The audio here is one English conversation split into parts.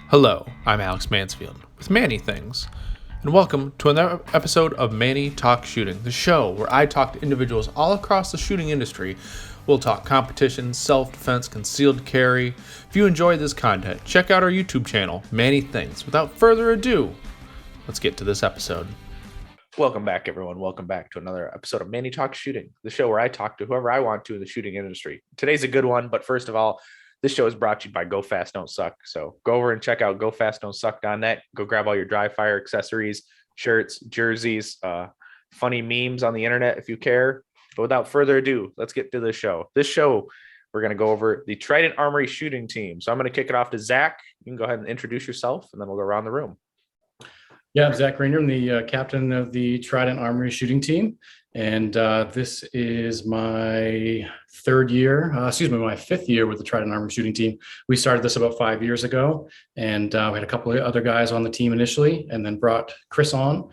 Hello, I'm Alex Mansfield with Manny Things, and welcome to another episode of Manny Talks Shooting, the show where I talk to individuals all across the shooting industry. We'll talk competition, self-defense, concealed carry. If you enjoy this content, check out our YouTube channel, Manny Things. Without further ado, let's get to this episode. Welcome back, everyone. Welcome back to another episode of Manny Talks Shooting, the show where I talk to whoever I want to in the shooting industry. Today's a good one, but first of all, this show is brought to you by Go Fast Don't Suck. So go over and check out gofastdon'tsuck.net. Go grab all your dry fire accessories, shirts, jerseys, funny memes on the internet if you care. But without further ado, let's get to the show. This show, we're going to go over the Trident Armory Shooting Team. So I'm going to kick it off to Zac. You can go ahead and introduce yourself, and then we'll go around the room. Yeah, I'm Zac Greenier. I'm the captain of the Trident Armory Shooting Team. And this is my my fifth year with the Trident Armory Shooting Team. We started this about 5 years ago, and we had a couple of other guys on the team initially, and then brought Chris on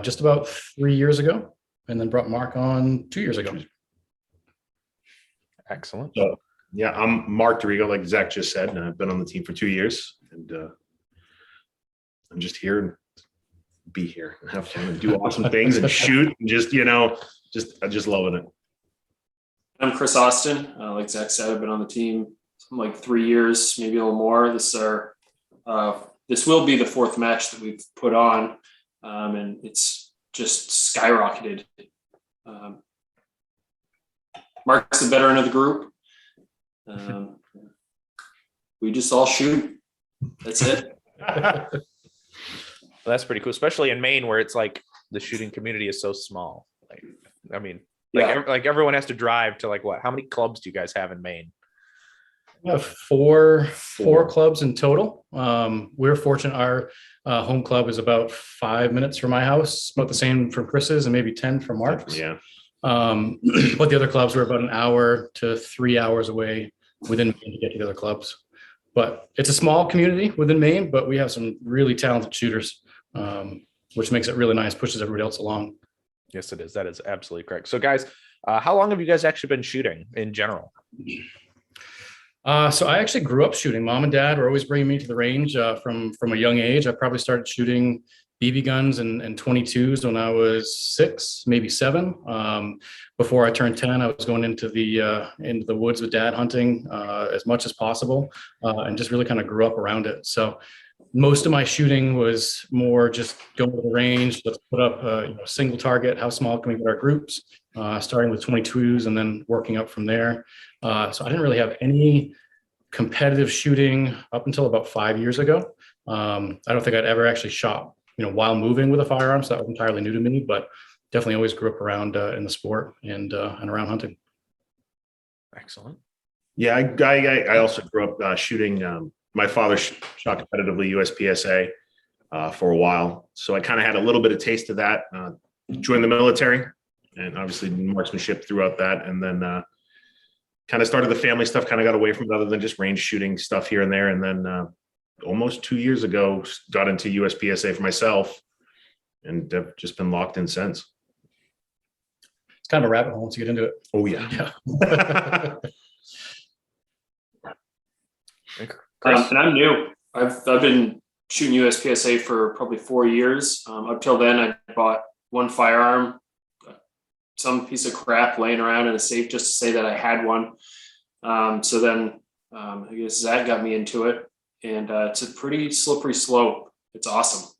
just about 3 years ago, and then brought Mark on 2 years ago. Excellent. So, yeah, I'm Mark Darrigo, like Zac just said, and I've been on the team for 2 years, and I'm just here and be here and have fun and do awesome things and shoot and just loving it. I'm Chris Austin. Like Zac said, I've been on the team like 3 years, maybe a little more. This will be the fourth match that we've put on, and it's just skyrocketed. Mark's the veteran of the group. We just all shoot. That's it. Well, that's pretty cool, especially in Maine, where it's like the shooting community is so small. Everyone has to drive to how many clubs do you guys have in Maine? We have four clubs in total. We're fortunate. Our home club is about 5 minutes from my house, about the same from Chris's, and maybe 10 from Mark's. Yeah. But the other clubs were about an hour to 3 hours away within Maine to get to the other clubs. But it's a small community within Maine, but we have some really talented shooters, which makes it really nice, pushes everybody else along. Yes, it is. That is absolutely correct. So guys, how long have you guys actually been shooting in general? So I actually grew up shooting. Mom and dad were always bringing me to the range from a young age. I probably started shooting BB guns and 22s when I was 6, maybe 7. Before I turned 10, I was going into the woods with dad hunting as much as possible, and just really kind of grew up around it. So most of my shooting was more just going to the range. Let's put up a single target. How small can we get our groups? Starting with 22s and then working up from there. So I didn't really have any competitive shooting up until about 5 years ago. I don't think I'd ever actually shot while moving with a firearm. So that was entirely new to me, but definitely always grew up around in the sport and around hunting. Excellent. Yeah, I also grew up shooting. My father shot competitively USPSA for a while, so I kind of had a little bit of taste of that. Joined the military, and obviously marksmanship throughout that, and then kind of started the family stuff. Kind of got away from it, other than just range shooting stuff here and there, and then almost 2 years ago got into USPSA for myself, and have just been locked in since. It's kind of a rabbit hole once you get into it. Oh yeah. And I'm new. I've been shooting USPSA for probably 4 years. Up till then, I bought one firearm, some piece of crap laying around in a safe just to say that I had one. So then I guess Zac got me into it, and it's a pretty slippery slope. It's awesome.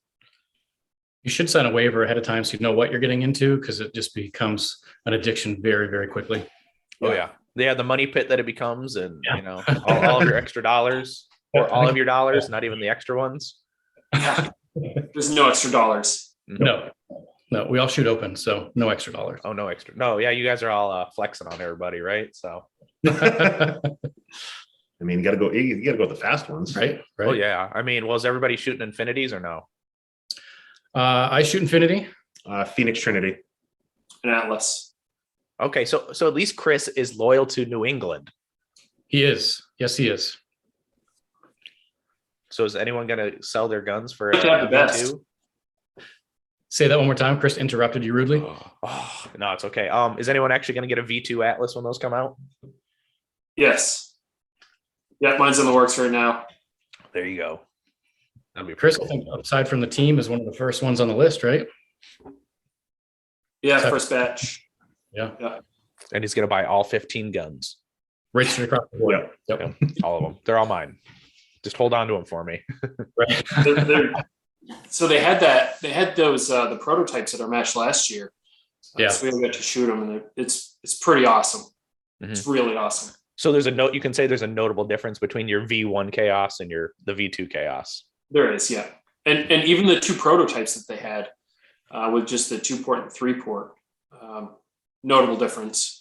You should sign a waiver ahead of time so you know what you're getting into, because it just becomes an addiction very, very quickly. Oh yeah. Yeah, the money pit that it becomes, and all of your extra dollars, or all of your dollars, not even the extra ones. Yeah. There's no extra dollars. No, we all shoot open, so no extra dollars. Oh, no extra. No, yeah, you guys are all flexing on everybody, right? So I mean, you got to go with the fast ones, right? Oh yeah. I mean, was everybody shooting infinities or no? I shoot Infinity. Phoenix Trinity. An Atlas. Okay, so at least Chris is loyal to New England. He is. Yes, he is. So is anyone going to sell their guns for the best. Say that one more time. Chris interrupted you rudely. Oh, no, it's okay. Is anyone actually going to get a V2 Atlas when those come out? Yes. Yeah, mine's in the works right now. There you go. That'd be Chris, pretty I think aside from the team is one of the first ones on the list, right? Yeah, So- first batch. Yeah. And he's going to buy all 15 guns. Registered across the board. Yep. Yeah, all of them. They're all mine. Just hold on to them for me. Right. So they had those the prototypes at our match last year. Yeah. So we got to shoot them, and it's pretty awesome. It's really awesome. So there's a note, you can say there's a notable difference between your V1 Chaos and the V2 Chaos. There is, yeah. And even the two prototypes that they had with just the 2-port and 3-port, notable difference.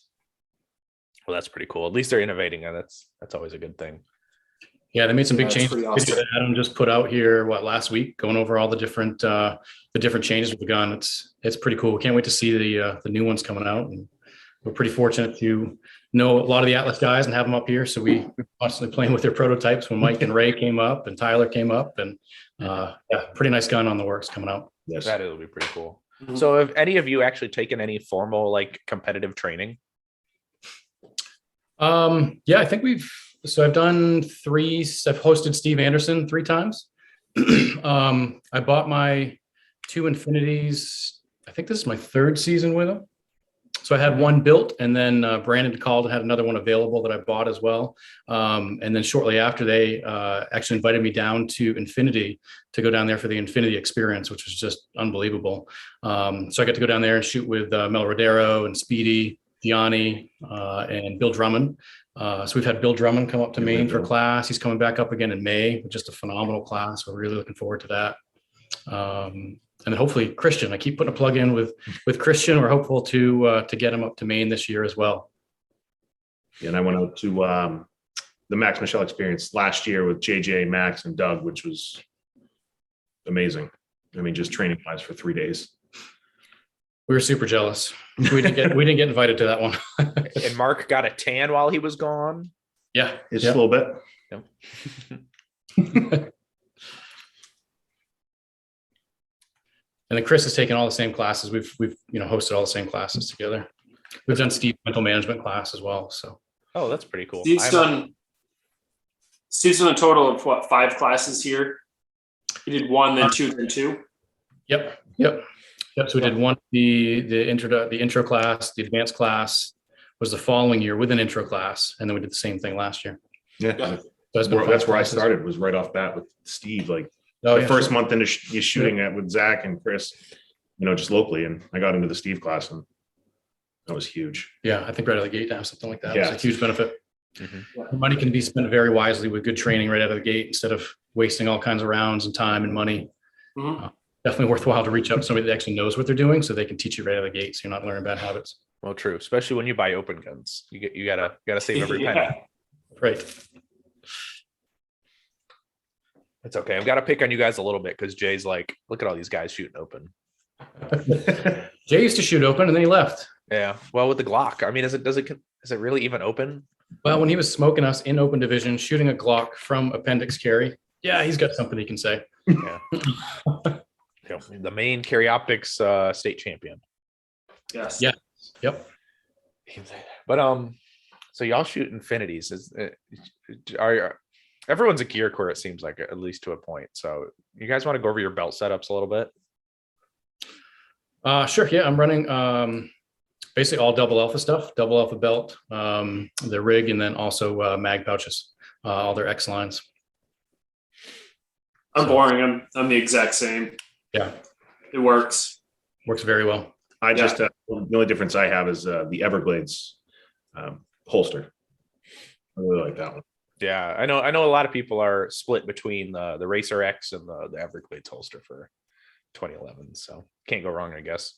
Well, that's pretty cool. At least they're innovating, and that's always a good thing. Yeah, they made some big That's changes. pretty awesome. Video that Adam just put out here, last week, going over all the different changes with the gun. It's pretty cool. Can't wait to see the new ones coming out. And we're pretty fortunate to know a lot of the Atlas guys and have them up here. So we're constantly playing with their prototypes when Mike and Ray came up and Tyler came up, and yeah, pretty nice gun on the works coming out. Yes. That will be pretty cool. Mhm. So have any of you actually taken any formal like competitive training? Yeah, I think I've done 3. I've hosted Steve Anderson 3 times. I bought my 2 Infinities. I think this is my 3rd season with him. So I had one built, and then Brandon called and had another one available that I bought as well. And then shortly after, they actually invited me down to Infinity to go down there for the Infinity experience, which was just unbelievable. So I got to go down there and shoot with Mel Rodero and Speedy, Diani, and Bill Drummond. So we've had Bill Drummond come up to Maine for class. He's coming back up again in May, just a phenomenal class. We're really looking forward to that. And then hopefully Christian, I keep putting a plug in with Christian. We're hopeful to get him up to Maine this year as well. And I went out to the Max Michelle experience last year with JJ, Max, and Doug, which was amazing. I mean, just training class for 3 days. We were super jealous. We didn't get invited to that one. And Mark got a tan while he was gone. Yeah, Just a little bit. And then Chris has taken all the same classes. We've hosted all the same classes together. We've done Steve's mental management class as well. So Oh, that's pretty cool. Steve's done a total of 5 classes here. He did 1, then 2, then 2. Yep. So we did one, the intro class, the advanced class was the following year with an intro class, and then we did the same thing last year. Yeah. Yeah. So it's been That's 5 where I classes. started, was right off bat with Steve. Like Oh, the yeah, first sure. month into shooting with Zach and Chris, just locally. And I got into the Steve class, and that was huge. Yeah, I think right out of the gate to have something like that. Yeah. It's a huge benefit. Mhm. Money can be spent very wisely with good training right out of the gate instead of wasting all kinds of rounds and time and money. Mhm. Definitely worthwhile to reach out to somebody that actually knows what they're doing so they can teach you right out of the gate so you're not learning bad habits. Well, true, especially when you buy open guns. You gotta save every penny. Yeah. Right. It's okay. I've got to pick on you guys a little bit because Jay's like, look at all these guys shooting open. Jay used to shoot open and then he left. Yeah. Well, with the Glock, I mean, is it really even open? Well, when he was smoking us in open division, shooting a Glock from appendix carry, yeah, he's got something he can say. Yeah. The Maine carry optics state champion. Yes. Yeah. Yep. But so y'all shoot infinities. Everyone's a gear core, it seems like, at least to a point. So you guys want to go over your belt setups a little bit? Sure. Yeah, I'm running basically all double alpha stuff, double alpha belt, the rig, and then also mag pouches, all their X lines. I'm boring. I'm the exact same. Yeah, It works. works very well. I just the only difference I have is the Everglades holster. I really like that one. Yeah, I know a lot of people are split between the Racer X and the Everglades holster for 2011. So can't go wrong, I guess.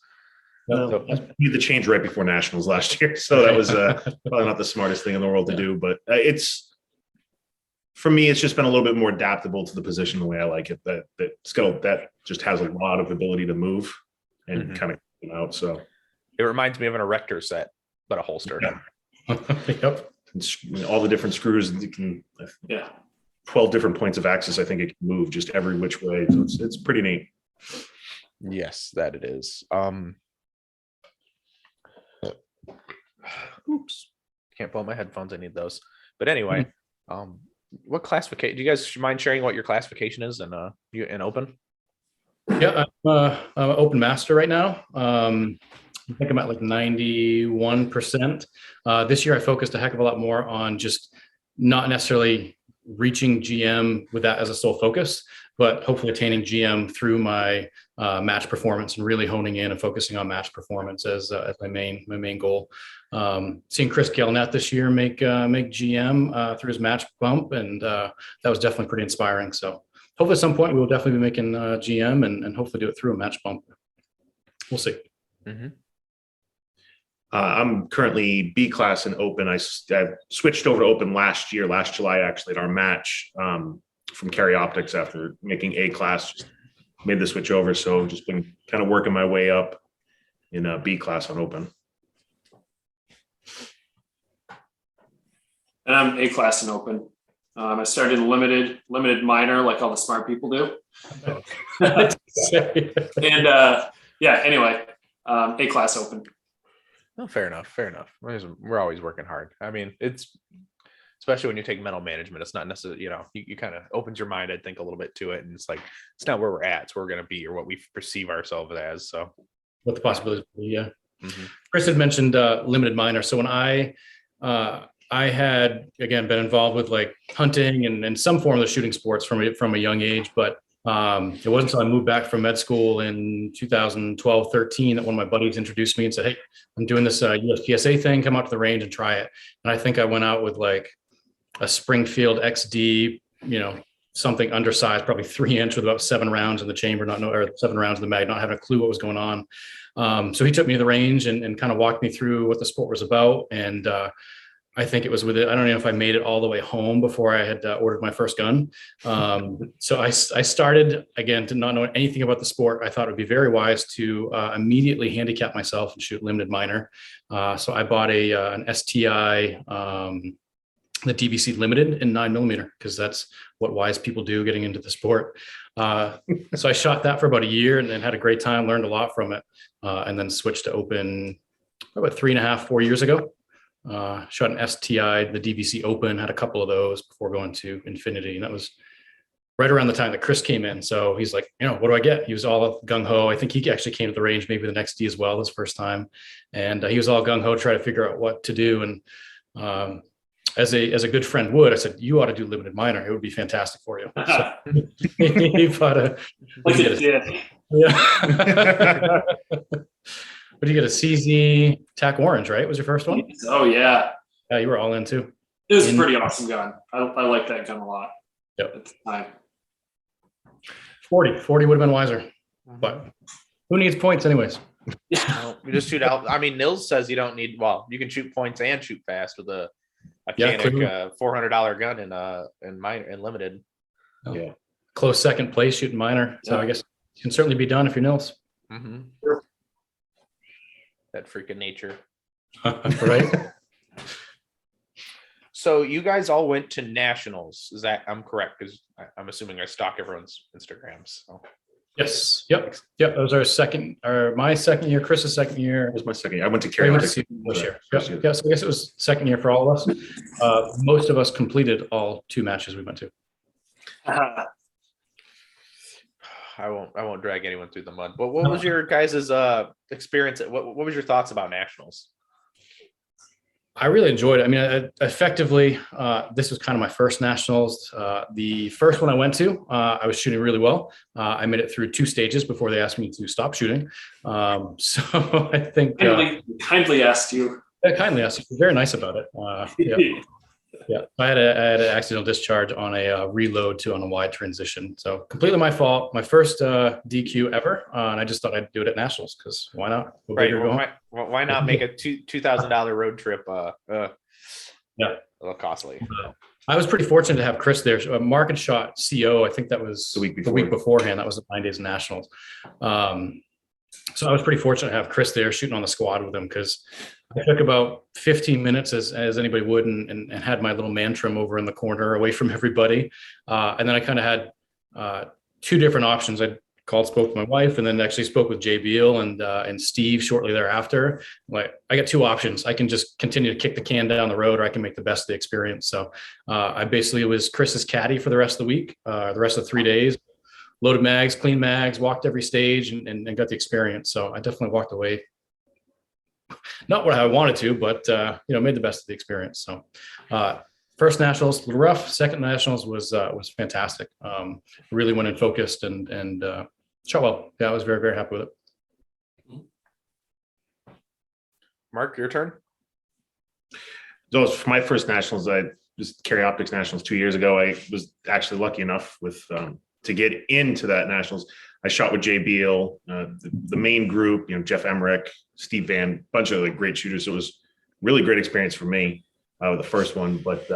Well, I made the change right before nationals last year, so that was probably not the smartest thing in the world to do. But for me, it's just been a little bit more adaptable to the position the way I like it. That just has a lot of ability to move and kind of come out. So It reminds me of an erector set, but a holster. Yeah. Yep. all the different screws, and you can Yeah. 12 different points of axis. I think it can move just every which way. So it's pretty neat. Yes, that it is. Oops, can't pull out my headphones. I need those. But anyway, what classification? Do you guys mind sharing what your classification is in open? Yeah, I'm an open master right now. I think I'm at like 91%. This year I focused a heck of a lot more on just not necessarily reaching GM with that as a sole focus, but hopefully attaining GM through my match performance and really honing in and focusing on match performance as my main goal. Seeing Chris Galnett this year make GM through his match bump, and that was definitely pretty inspiring. So hopefully at some point we will definitely be making GM and hopefully do it through a match bump. We'll see. Mm-hmm. I'm currently B class in open. I switched over to open last July, actually, at our match from Carry Optics after making A class. Just made the switch over. So just been kind of working my way up in B class on open. And I'm A class in open. I started limited minor, like all the smart people do. And anyway, A class open. No, fair enough. We're always working hard. I mean, it's especially when you take mental management, it's not necessarily, you kind of opens your mind, I think, a little bit to it. And it's like, it's not where we're at, it's where we're going to be or what we perceive ourselves as. So What the possibilities would be, yeah. Mm-hmm. Chris had mentioned limited minor. So when I had, again, been involved with like hunting and some form of the shooting sports from a young age, but it wasn't until I moved back from med school in 2012, 13 that one of my buddies introduced me and said, hey, I'm doing this USPSA thing, come out to the range and try it. And I think I went out with like a Springfield XD, something undersized, probably 3-inch with about 7 rounds in the chamber, or 7 rounds in the mag, not having a clue what was going on. So he took me to the range and kind of walked me through what the sport was about. And I think it was I don't know if I made it all the way home before I had ordered my first gun. So I started, again, to not know anything about the sport. I thought it would be very wise to immediately handicap myself and shoot limited minor. So I bought an STI, the DVC limited in 9mm, because that's what wise people do getting into the sport. So I shot that for about a year and then had a great time, learned a lot from it, and then switched to open about 3.5, 4 years ago. Shot an STI, the DVC open, had a couple of those before going to Infinity. And that was right around the time that Chris came in. So he's like, what do I get? He was all gung ho. I think he actually came to the range maybe the next day as well, his first time. And he was all gung ho, trying to figure out what to do. And as a good friend would, I said, you ought to do limited minor. It would be fantastic for you. So he bought a, yeah. What did you get? A CZ TAC Orange, right? Was your first one? Oh yeah. Yeah, you were all in too. It was a pretty awesome gun. I like that gun a lot. Yep. At the time. 40 would have been wiser, but who needs points anyways? No, you just shoot out. I mean, Nils says you don't need. Well, you can shoot points and shoot fast with a Canik $400 gun in minor and limited. Oh. Yeah, close second place shooting minor. So I guess it can certainly be done if you're Nils. Mm-hmm. That freaking nature. Right. So you guys all went to nationals. Is that I'm correct? Because I'm assuming I stalk everyone's Instagrams. So. Yes. Yep. That was my second year. Chris's second year. It was my second year. I went to Carry Optics. Year. Yep. Yeah. So I guess it was second year for all of us. Most of us completed all 2 matches we went to. I won't drag anyone through the mud. But what was your guys' experience? What was your thoughts about nationals? I really enjoyed it. I mean, effectively, this was kind of my first nationals. The first one I went to, I was shooting really well. I made it through 2 stages before they asked me to stop shooting. So I think kindly asked you. Kindly asked you. Very nice about it. Yeah. Yeah, I had an accidental discharge on a reload on a wide transition. So completely my fault. My first DQ ever, and I just thought I'd do it at nationals because why not? Why not make a $2,000 road trip? A little costly. I was pretty fortunate to have Chris there. Mark had shot CO. I think that was the week beforehand. That was the 9 days of nationals. So I was pretty fortunate to have Chris there shooting on the squad with him because I took about 15 minutes as anybody would and had my little mantrim over in the corner away from everybody. And then I kind of had 2 different options. I'd called, spoke to my wife, and then actually spoke with Jay Beal and Steve shortly thereafter. Like, I got two options. I can just continue to kick the can down the road, or I can make the best of the experience. So I basically was Chris's caddy for the rest of the week, the rest of 3 days. Loaded mags, clean mags, walked every stage, and got the experience. So I definitely walked away, not what I wanted to, but made the best of the experience. So first nationals was rough. Second nationals was fantastic. Really went in focused and shot well. Yeah, I was very, very happy with it. Mark, your turn. So for my first nationals, I was Carry Optics Nationals 2 years ago. I was actually lucky enough with to get into that nationals. I shot with Jay Beal, the main group, Jeff Emmerich, Steve Van, bunch of like great shooters. So it was really great experience for me with the first one. But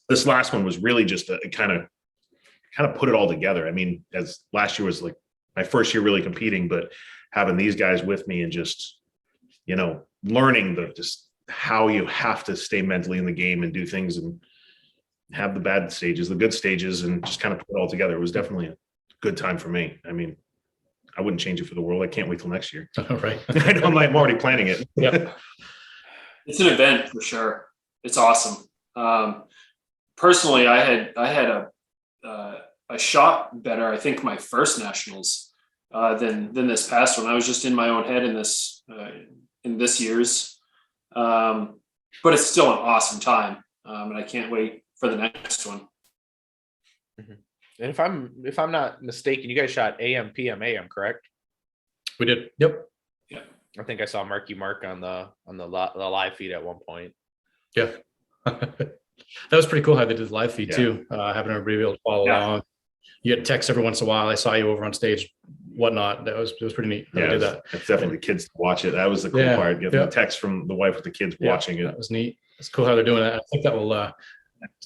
this last one was really just a kind of put it all together. I mean, as last year was like my first year really competing, but having these guys with me and just, learning just how you have to stay mentally in the game and do things and have the bad stages, the good stages, and just kind of put it all together. It was definitely a good time for me. I mean, I wouldn't change it for the world. I can't wait till next year. Right. I know I'm already planning it. Yep. It's an event for sure. It's awesome. Personally, I had a shot better, I think, my first nationals than this past one. I was just in my own head in this year's, but it's still an awesome time, and I can't wait for the next one. Mm-hmm. And if I'm not mistaken, you guys shot AM, PM, AM, correct? We did. Yep. Yeah. I think I saw Marky Mark on the live feed at one point. Yeah. That was pretty cool how they did the live feed too. Having everybody be able to follow along. You get texts every once in a while. I saw you over on stage, whatnot. It was pretty neat. Yeah, did that. It's definitely the kids to watch it. That was the cool part. Getting the text from the wife with the kids watching it. That was neat. It's cool how they're doing that. I think that will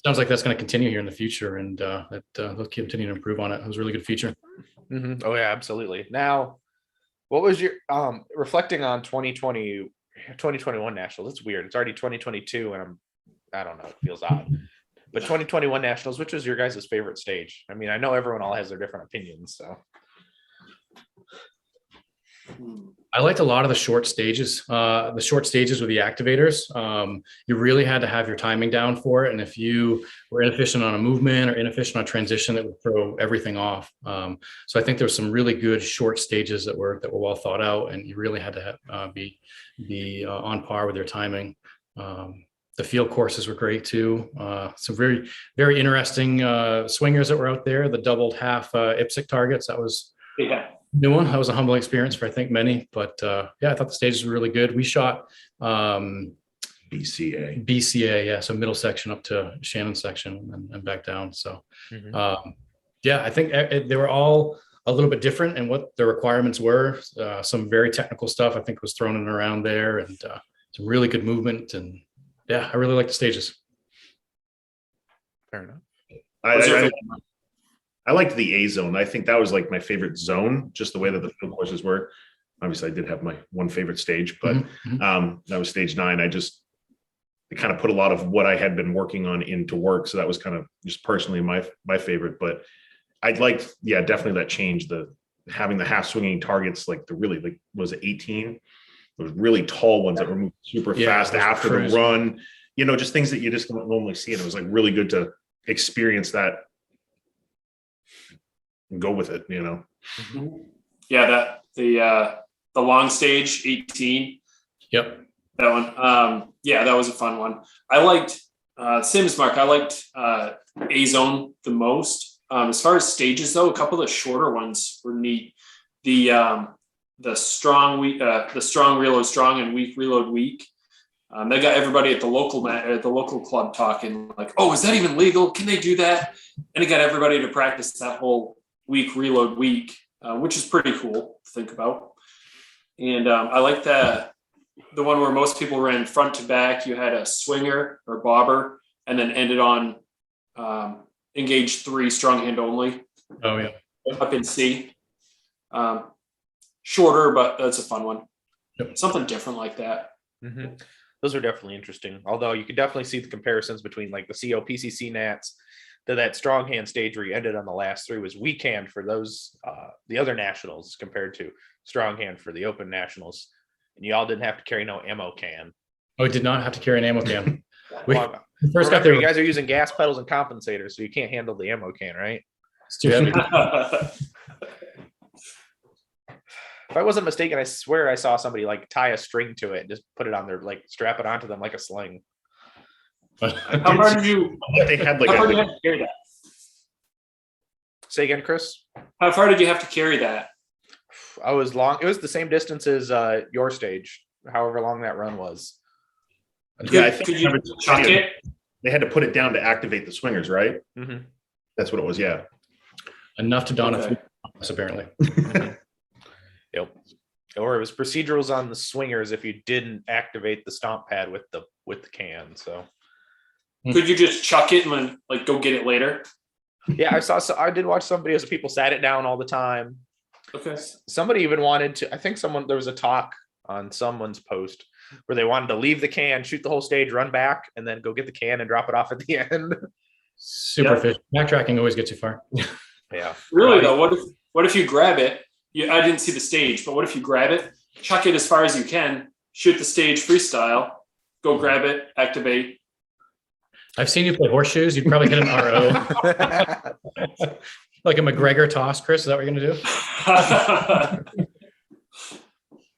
sounds like that's going to continue here in the future, and they'll continue to improve on it. It was a really good feature. Mm-hmm. Oh yeah, absolutely. Now, what was your reflecting on 2021 nationals? It's weird. It's already 2022, and I don't know. It feels odd. But 2021 nationals, which was your guys' favorite stage? I mean, I know everyone all has their different opinions, so. I liked a lot of the short stages. The short stages with the activators. You really had to have your timing down for it, and if you were inefficient on a movement or inefficient on transition, that would throw everything off. So I think there were some really good short stages that were well thought out, and you really had to be on par with your timing. The field courses were great too. Some very, very interesting swingers that were out there. The doubled half IPSC targets. That was new one. That was a humbling experience for I think many. But I thought the stages were really good. We shot BCA, so middle section up to Shannon section and back down. So I think they were all a little bit different in what the requirements were. Some very technical stuff I think was thrown in around there, and some really good movement. And yeah, I really like the stages. Fair enough. I liked the A zone. I think that was like my favorite zone, just the way that the field courses were. Obviously, I did have my one favorite stage, but that was stage 9. It kind of put a lot of what I had been working on into work. So that was kind of just personally my favorite. But I'd like, definitely that change, having the half swinging targets, like the really, like, was it 18? Those really tall ones that were moving super fast after the run, just things that you just don't normally see. And it was like really good to experience that and go with it, Yeah, that the long stage 18. Yep. That one. That was a fun one. I liked same as Mark, I liked A zone the most. As far as stages though, a couple of the shorter ones were neat. The strong reload strong and weak reload weak. They got everybody at the local club talking like, oh, is that even legal? Can they do that? And it got everybody to practice that whole weak reload weak, which is pretty cool to think about. And I like the one where most people ran front to back. You had a swinger or bobber, and then ended on engage 3 strong hand only. Oh yeah. Up in C. Shorter, but that's a fun one. Yep. Something different like that. Mm-hmm. Those are definitely interesting. Although you could definitely see the comparisons between like the COPCC Nats, that strong hand stage where you ended on the last three was weak hand for those the other nationals compared to strong hand for the open nationals, and you all didn't have to carry no ammo can. Oh, we did not have to carry an ammo can. We Well, first got remember, there. you guys are using gas pedals and compensators, so you can't handle the ammo can, right? It's too heavy. If I wasn't mistaken, I swear I saw somebody like tie a string to it and just put it on their, like strap it onto them like a sling. How far did you? They had like How far did you a, have to carry that? Say again, Chris. How far did you have to carry that? I was long. It was the same distance as your stage, however long that run was. yeah, I think Could I you remember chuck it? they had to put it down to activate the swingers, right? Mm-hmm. That's what it was. Yeah. Enough to don Okay. a apparently. Yep. Or it was procedurals on the swingers if you didn't activate the stomp pad with the can. So Could you just chuck it and then, like, go get it later? yeah, I did watch some videos of people sat it down all the time. Okay. Somebody even wanted to, I think there was a talk on someone's post where they wanted to leave the can, shoot the whole stage, run back, and then go get the can and drop it off at the end. Super Yeah. fish. Backtracking always gets you far. Yeah. Really though, what if you grab it? I didn't see the stage, but what if you grab it, chuck it as far as you can, shoot the stage freestyle, go grab it, activate. I've seen you play horseshoes. You'd probably hit an RO. Like a McGregor toss, Chris. Is that what you're going to do?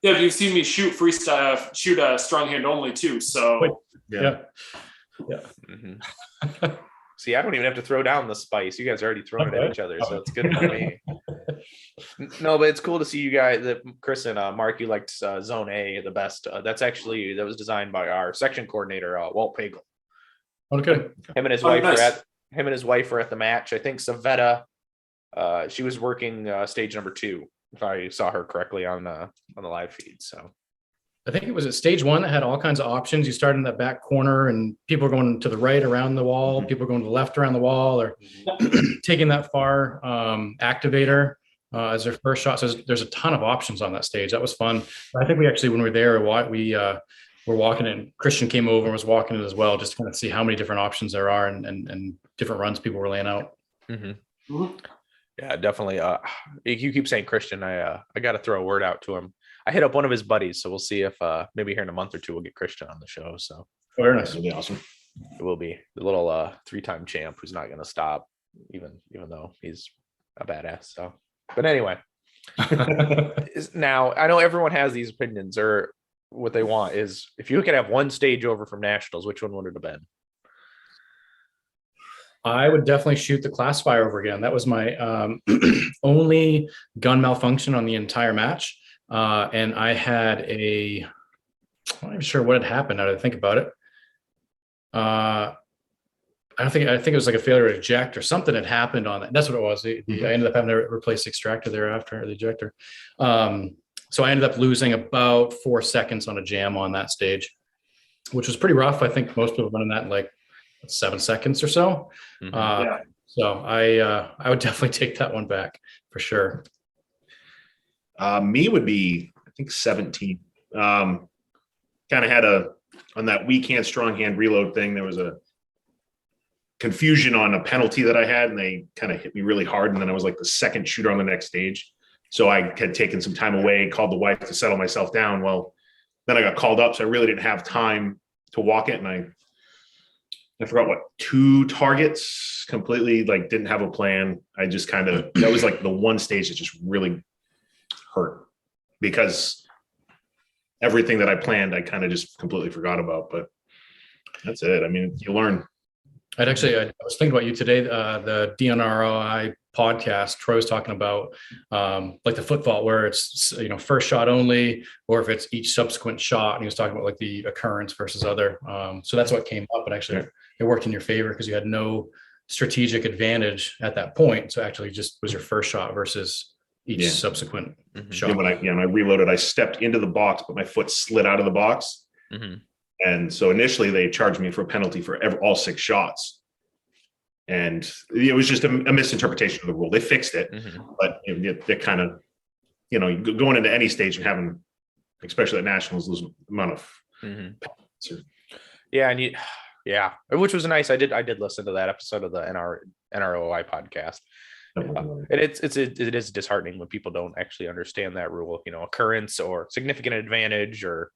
Yeah, but you've seen me shoot freestyle, shoot a strong hand only too. So Yeah. Mhm. See, I don't even have to throw down the spice. You guys are already throwing it at each other, so it's good for me. No, but it's cool to see you guys. That Chris and Mark, you liked Zone A the best. That was designed by our section coordinator, Walt Pagel. Okay. Him and his Oh, wife nice. him and his wife were at the match. I think Savetta, she was working stage number 2, if I saw her correctly on the live feed. So I think it was at stage 1 that had all kinds of options. You start in that back corner and people are going to the right around the wall, people are going to the left around the wall, or taking that far activator as their first shot. So there's a ton of options on that stage. That was fun. I think we actually, when we were there, we were walking it, and Christian came over and was walking it as well, just to kind of see how many different options there are and different runs people were laying out. yeah, definitely. You keep saying Christian. I got to throw a word out to him. I hit up one of his buddies, so we'll see if maybe here in a month or two we'll get Christian on the show. So Very nice. That'd be awesome. it will be the little 3-time champ who's not going to stop, even though he's a badass. So, but anyway, now I know everyone has these opinions, or what they want is if you could have one stage over from nationals, which one would it have been? I would definitely shoot the classifier over again. That was my only gun malfunction on the entire match. And I had I'm not even sure what had happened now that I think about it. I think it was like a failure to eject or something had happened on that. That's what it was. I ended up having to replace the extractor thereafter, the ejector. So I ended up losing about 4 seconds on a jam on that stage, which was pretty rough. I think most people running that in like 7 seconds or so. Yeah. So I would definitely take that one back for sure. Me would be, I think 17. Kind of had on that weak hand, strong hand reload thing, there was a confusion on a penalty that I had, and they kind of hit me really hard. And then I was like the second shooter on the next stage. So I had taken some time away, called the wife to settle myself down. Well, then I got called up, so I really didn't have time to walk it. And I forgot what 2 targets, completely like didn't have a plan. I just that was like the one stage that just really hurt because everything that I planned, I kind of just completely forgot about, but that's it. I mean, you learn. I was thinking about you today, the DNROI podcast. Troy was talking about like the foot fault where it's, first shot only, or if it's each subsequent shot. And he was talking about like the occurrence versus other. So that's what came up, and actually it worked in your favor because you had no strategic advantage at that point. So actually just was your first shot versus each subsequent shot. Yeah, when I reloaded, I stepped into the box, but my foot slid out of the box. And so initially they charged me for a penalty for all 6 shots. And it was just a misinterpretation of the rule. They fixed it, but it kind of, going into any stage and having, especially at nationals, lose amount of. Yeah, and Yeah, which was nice. I did listen to that episode of the NROI podcast. And it is disheartening when people don't actually understand that rule, occurrence or significant advantage or.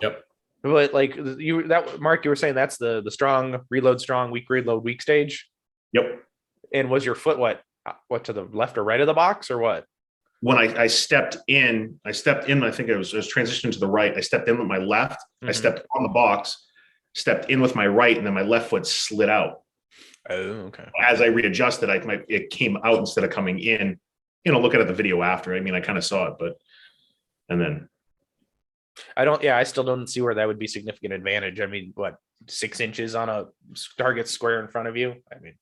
Yep. But like Mark, you were saying that's the strong reload, strong, weak reload, weak stage. Yep. And was your foot what to the left or right of the box or what? When I stepped in, I think I was transitioning to the right. I stepped in with my left. I stepped on the box, stepped in with my right, and then my left foot slid out. Oh, okay. As I readjusted, it came out instead of coming in. Looking at the video after, I mean, I kind of saw it, and then. I still don't see where that would be significant advantage. I mean, what, 6 inches on a target square in front of you? I mean.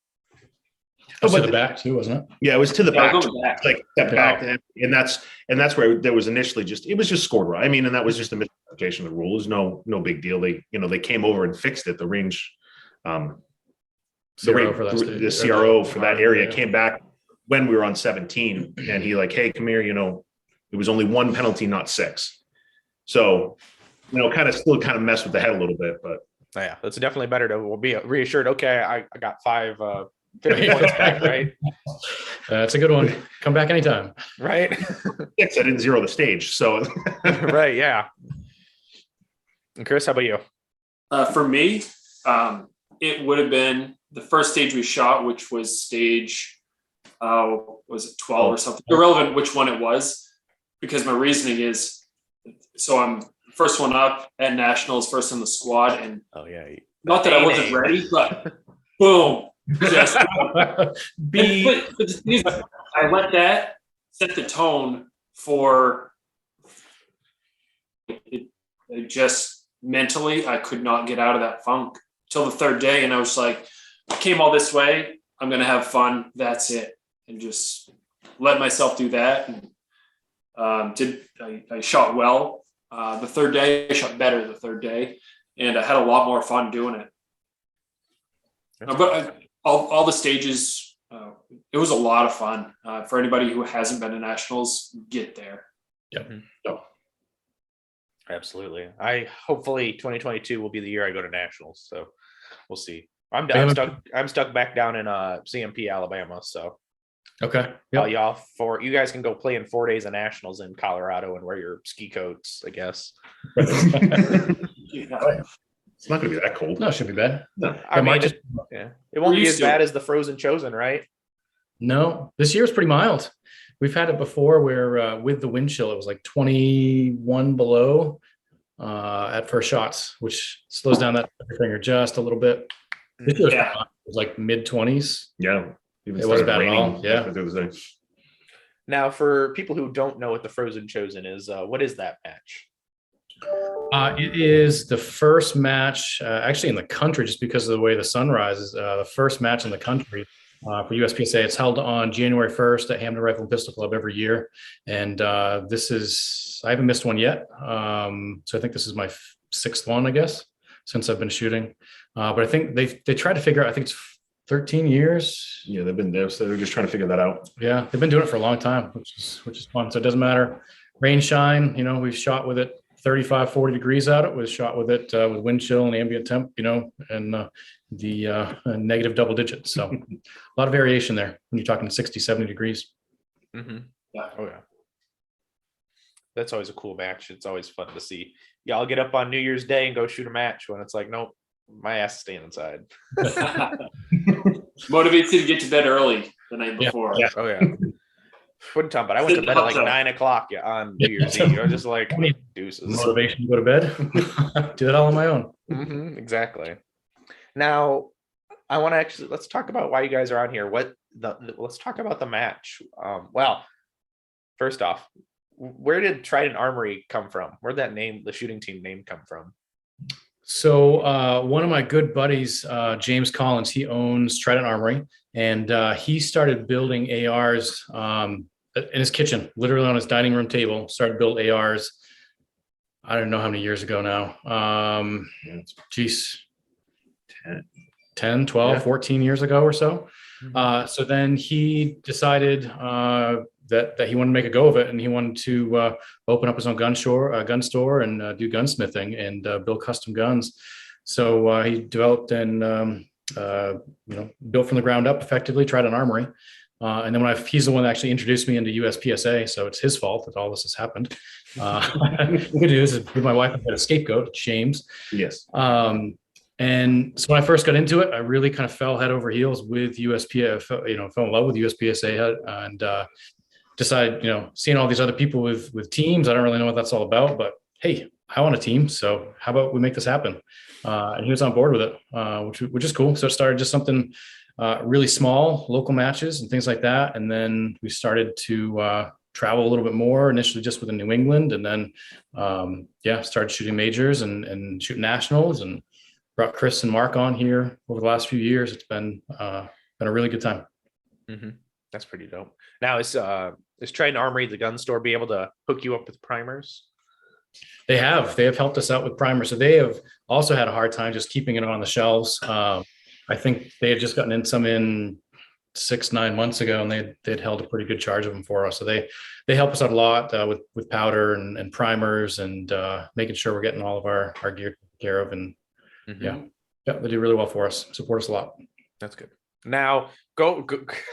It was to the back too, wasn't it? Yeah, it was to the back, back. step back, and that's where there was initially it was just scored right. I mean, and that was just a misapplication of the rule. It was no big deal. They came over and fixed it. The range, the CRO for that area came back when we were on 17, and he hey, come here. It was only 1 penalty, not 6. So, kind of mess with the head a little bit, but yeah, that's definitely better to be reassured. Okay, I got 5. 50 points back, right? That's a good one. Come back anytime. Right. 6, I didn't zero the stage. So right, yeah. And Chris, how about you? For me, it would have been the first stage we shot, which was stage was it 12 or something? Irrelevant which one it was, because my reasoning is so I'm first one up at nationals, first in the squad, and not that I wasn't ready, but boom. Just I let that set the tone for it. Just mentally, I could not get out of that funk till the third day, and I was like, I came all this way. I'm gonna have fun. That's it, and just let myself do that. And I shot well. The third day, I shot better the third day, and I had a lot more fun doing it. But all the stages, it was a lot of fun. For anybody who hasn't been to nationals, get there. Yep. Absolutely. Hopefully 2022 will be the year I go to nationals. So we'll see. I'm stuck back down in CMP, Alabama. So okay. Y'all you guys can go play in 4 days of nationals in Colorado and wear your ski coats, I guess. it's not going to be that cold. No, it shouldn't be bad. No. It won't be as bad as the Frozen Chosen, right? No, this year's pretty mild. We've had it before where with the wind chill, it was like 21 below at first shots, which slows down that finger just a little bit. This year was like mid 20s. Yeah. It wasn't bad at all. Yeah. Now, for people who don't know what the Frozen Chosen is, what is that match? It is the first match actually in the country, just because of the way the sun rises, the first match in the country for USPSA. It's held on January 1st at Hampton Rifle and Pistol Club every year. And I haven't missed one yet. So I think this is my 6th one, I guess, since I've been shooting. But I think they tried to figure out, I think it's 13 years. Yeah, they've been there. So they're just trying to figure that out. Yeah, they've been doing it for a long time, which is fun. So it doesn't matter. Rain, shine, we've shot with it 35, 40 degrees out. It was shot with it with wind chill and ambient temp, and the negative double digits. So a lot of variation there when you're talking 60, 70 degrees. Mm-hmm. Yeah. Oh, yeah. That's always a cool match. It's always fun to see. Y'all get up on New Year's Day and go shoot a match when it's like, nope, my ass is staying inside. Motivates you to get to bed early the night before. Yeah. Oh, yeah. Wouldn't tell, but I went to bed at like 9 o'clock on New Year's Eve. I was just like, deuces. Motivation to go to bed. Do that all on my own. Mm-hmm, exactly. Now, I want to let's talk about why you guys are on here. Let's talk about the match. Well, first off, where did Trident Armory come from? Where'd that name, the shooting team name, come from? So one of my good buddies, James Collins, he owns Trident Armory, and he started building ARs in his kitchen, literally on his dining room table. Started build ARs. I don't know how many years ago now. 10, 12, 14 years ago or so. So then he decided that he wanted to make a go of it, and he wanted to open up his own gun store and do gunsmithing and build custom guns. So he developed and built from the ground up effectively, Trident Armory. And then he's the one that actually introduced me into USPSA, so it's his fault that all this has happened. Good news is with my wife, I've got a scapegoat, James. Yes. And so when I first got into it, I really kind of fell head over heels with USPSA, fell in love with USPSA and decided, seeing all these other people with teams, I don't really know what that's all about, but hey, I want a team. So how about we make this happen? And he was on board with it, which is cool. So it started just something really small, local matches and things like that. And then we started to travel a little bit more, initially just within New England, and then started shooting majors and shooting nationals, and brought Chris and Mark on here over the last few years. It's been a really good time. Mm-hmm. That's pretty dope. Now is Trident Armory, the gun store, be able to hook you up with primers? They have helped us out with primers. So they have also had a hard time just keeping it on the shelves. I think they had just gotten some in 6-9 months ago, and they'd held a pretty good charge of them for us. So they help us out a lot with powder and primers and making sure we're getting all of our gear taken care of. And Mm-hmm. yeah, they do really well for us. Support us a lot. That's good. Now go.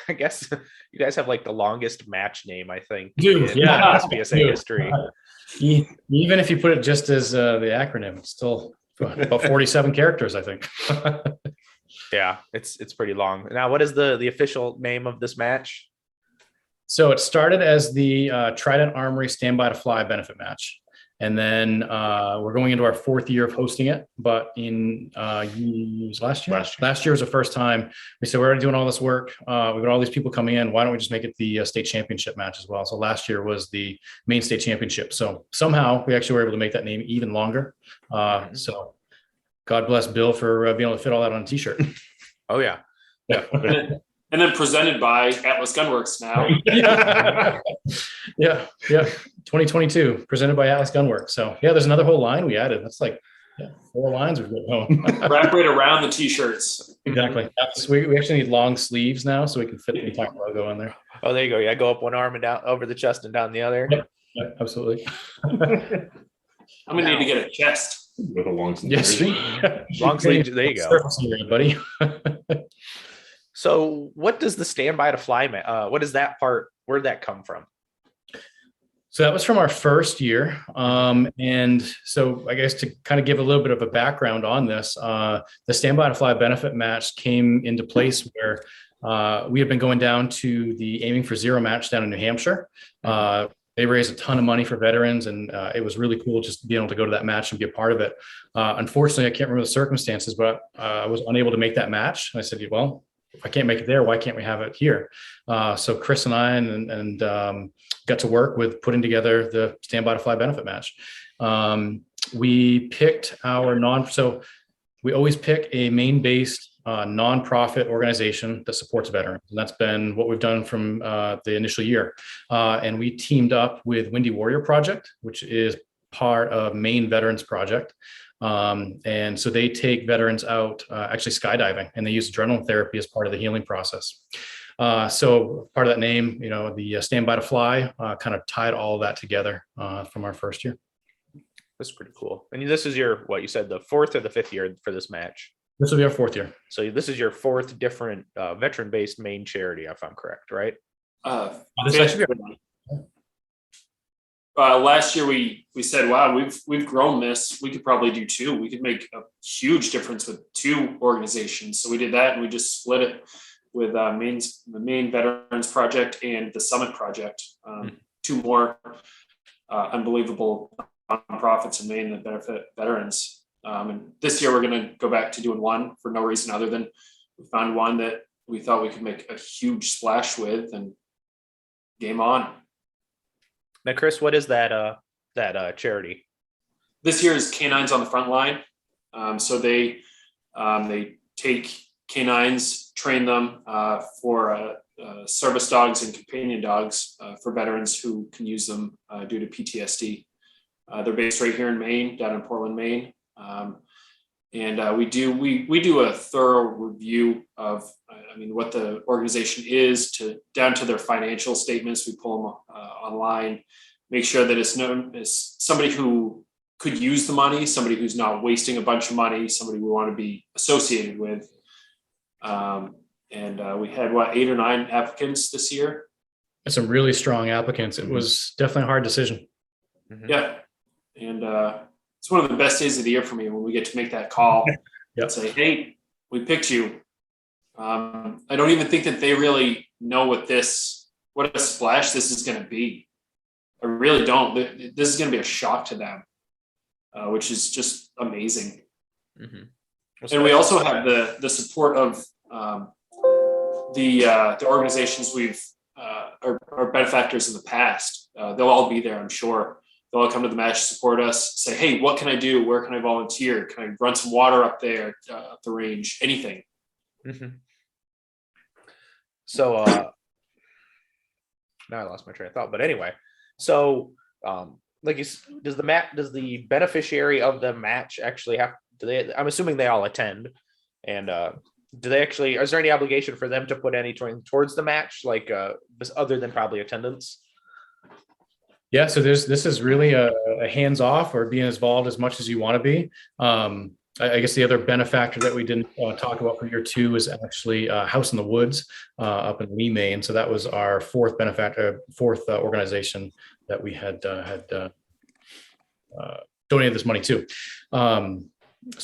I guess you guys have like the longest match name, I think, Dude, in yeah. USPSA history. Even if you put it just as the acronym, it's still about 47 characters, I think. Yeah, it's pretty long. Now, what is the official name of this match? So it started as the Trident Armory Stand By to Fly benefit match. And then we're going into our 4th year of hosting it. But in last year was the first time we said, we're already doing all this work. We've got all these people coming in. Why don't we just make it the state championship match as well? So last year was the Maine state championship. So somehow we actually were able to make that name even longer. So God bless Bill for being able to fit all that on a t-shirt. Oh yeah. Yeah. And then presented by Atlas Gunworks now. Yeah. 2022, presented by Atlas Gunworks. So yeah, there's another whole line we added. That's like 4 lines we've got going. Wrap right around the t-shirts. Exactly. We actually need long sleeves now so we can fit the entire logo in there. Oh, there you go. Yeah, go up one arm and down over the chest and down the other. Yeah, absolutely. I'm gonna need to get a chest. With a long sleeve. Yes. Long sleeve. There you go. Buddy. So what does the standby to fly, what is that part? Where'd that come from? So that was from our first year. And so I guess to kind of give a little bit of a background on this, the Standby to Fly benefit match came into place where we had been going down to the Aiming for Zero match down in New Hampshire. They raised a ton of money for veterans, and it was really cool just being able to go to that match and be a part of it. Unfortunately, I can't remember the circumstances, but I was unable to make that match. And I said, well, if I can't make it there, why can't we have it here? So Chris and I and got to work with putting together the Standby to Fly benefit match. We picked so we always pick a Maine-based nonprofit organization that supports veterans. And that's been what we've done from the initial year. And we teamed up with Windy Warrior Project, which is part of Maine Veterans Project. And so they take veterans out actually skydiving, and they use adrenaline therapy as part of the healing process. So part of that name, the Standby to Fly kind of tied all of that together from our first year. That's pretty cool. And this is your, what you said, the 4th or the 5th year for this match? This will be our 4th year. So this is your 4th different veteran-based Maine charity, if I'm correct, right? Last year we said, wow, we've grown this. We could probably do 2. We could make a huge difference with 2 organizations. So we did that, and we just split it with the Maine Veterans Project and the Summit Project. 2 more unbelievable nonprofits in Maine that benefit veterans. And this year we're going to go back to doing 1 for no reason other than we found one that we thought we could make a huge splash with, and game on. Now, Chris, what is that charity? This year is Canines on the Front Line. So they take canines, train them for service dogs and companion dogs for veterans who can use them due to PTSD. They're based right here in Maine, down in Portland, Maine. And we do a thorough review of, what the organization is down to their financial statements. We pull them online, make sure that it's known as somebody who could use the money, somebody who's not wasting a bunch of money, somebody we want to be associated with. And we had 8 or 9 applicants this year. Some really strong applicants. It was definitely a hard decision. Yeah. And it's one of the best days of the year for me when we get to make that call and say, hey, we picked you. I don't even think that they really know what a splash this is going to be. I really don't. This is going to be a shock to them, which is just amazing. And we also have the support of the organizations we've our benefactors in the past. They'll all be there, I'm sure. They'll all come to the match, support us, say, hey, what can I do? Where can I volunteer? Can I run some water up there at the range? Anything. So now I lost my train of thought, but anyway, so does the beneficiary of the match actually have, I'm assuming they all attend, and is there any obligation for them to put any towards the match, like other than probably attendance? Yeah, so this is really a hands-off or being involved as much as you want to be. I guess the other benefactor that we didn't talk about for year 2 is actually House in the Woods up in Lee, Maine. So that was our fourth organization that we had donated this money to. So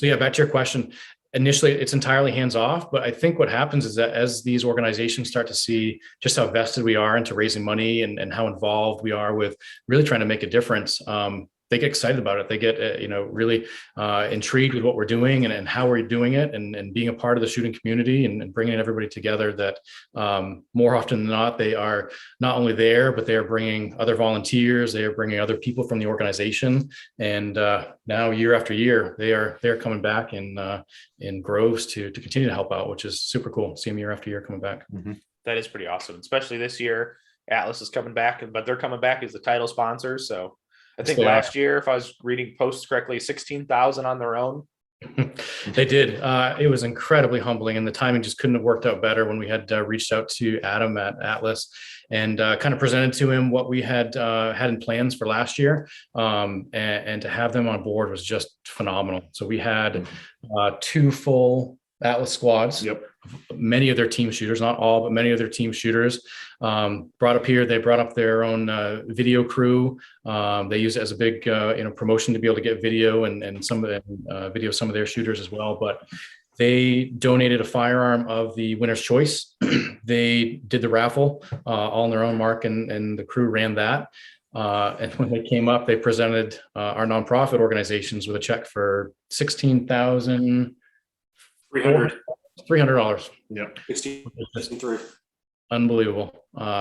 yeah, back to your question. Initially, it's entirely hands-off, but I think what happens is that as these organizations start to see just how vested we are into raising money and how involved we are with really trying to make a difference, they get excited about it. They get, really intrigued with what we're doing and how we're doing it, and being a part of the shooting community and bringing everybody together. That more often than not, they are not only there, but they are bringing other volunteers. They are bringing other people from the organization. And now, year after year, they're coming back in groves to continue to help out, which is super cool. See them year after year coming back. That is pretty awesome, especially this year. Atlas is coming back, but they're coming back as the title sponsor. So I think last year, if I was reading posts correctly, 16,000 on their own. They did. It was incredibly humbling, and the timing just couldn't have worked out better when we had reached out to Adam at Atlas and kind of presented to him what we had in plans for last year. And to have them on board was just phenomenal. So we had 2 full Atlas squads. Many of their team shooters, not all, but many of their team shooters brought up here. They brought up their own video crew. They use it as a big promotion to be able to get video and some of the video some of their shooters as well. But they donated a firearm of the winner's choice. They did the raffle all on their own mark, and the crew ran that. And when they came up, they presented our nonprofit organizations with a check for $300. Yeah. 63. Unbelievable.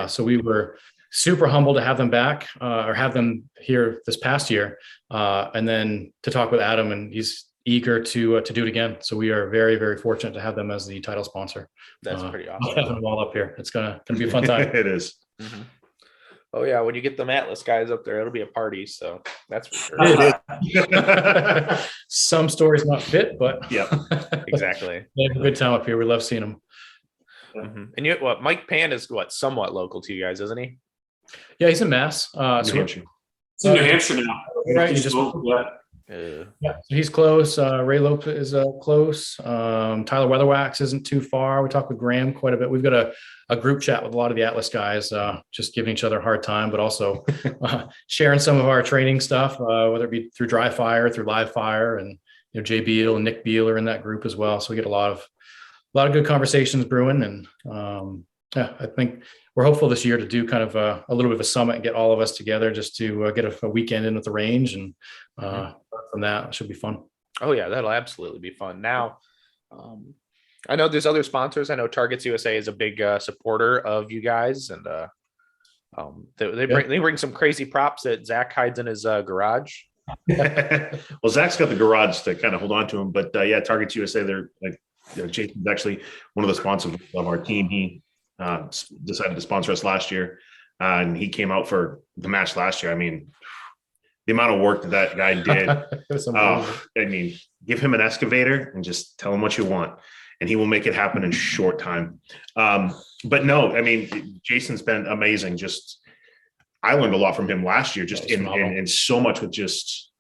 So we were super humbled to have them back or have them here this past year. And then to talk with Adam, and he's eager to do it again. So we are very, very fortunate to have them as the title sponsor. That's pretty awesome. Having them all up here. It's gonna be a fun time. It is. Oh yeah, when you get them Atlas guys up there, it'll be a party. So that's for sure. Some stories not fit, but yeah, exactly. They have a good time up here. We love seeing them. And Mike Pan is somewhat local to you guys, isn't he? Yeah, he's in Mass. New Hampshire. It's in New Hampshire now. Right. Yeah. So he's close. Ray Lopez is close. Tyler Weatherwax isn't too far. We talk with Graham quite a bit. We've got a group chat with a lot of the Atlas guys, just giving each other a hard time, but also sharing some of our training stuff, whether it be through dry fire, through live fire, and Jay Beal and Nick Beal are in that group as well. So we get a lot of good conversations brewing, and I think we're hopeful this year to do kind of a little bit of a summit and get all of us together just to get a weekend in with the range, and from that, it should be fun. Oh yeah, that'll absolutely be fun. Now, I know there's other sponsors. I know Targets USA is a big supporter of you guys, and they bring some crazy props that Zac hides in his garage. Well, Zach's got the garage to kind of hold on to him, but yeah, Targets USA, they're like, Jason's actually one of the sponsors of our team. He decided to sponsor us last year, and he came out for the match last year. I mean, the amount of work that guy did. I mean, give him an excavator and just tell him what you want, and he will make it happen in short time. But no, I mean, Jason's been amazing. Just, I learned a lot from him last year, just in so much with just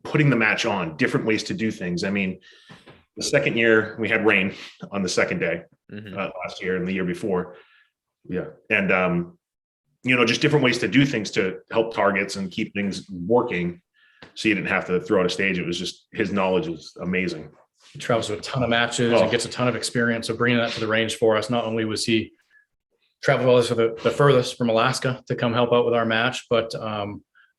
putting the match on, different ways to do things. I mean, the second year we had rain on the second day last year and the year before. Yeah. And, just different ways to do things to help targets and keep things working. So you didn't have to throw out a stage. It was just, his knowledge is amazing. He travels to a ton of matches and gets a ton of experience. So bringing that to the range for us, not only was he traveled all this for the furthest from Alaska to come help out with our match, but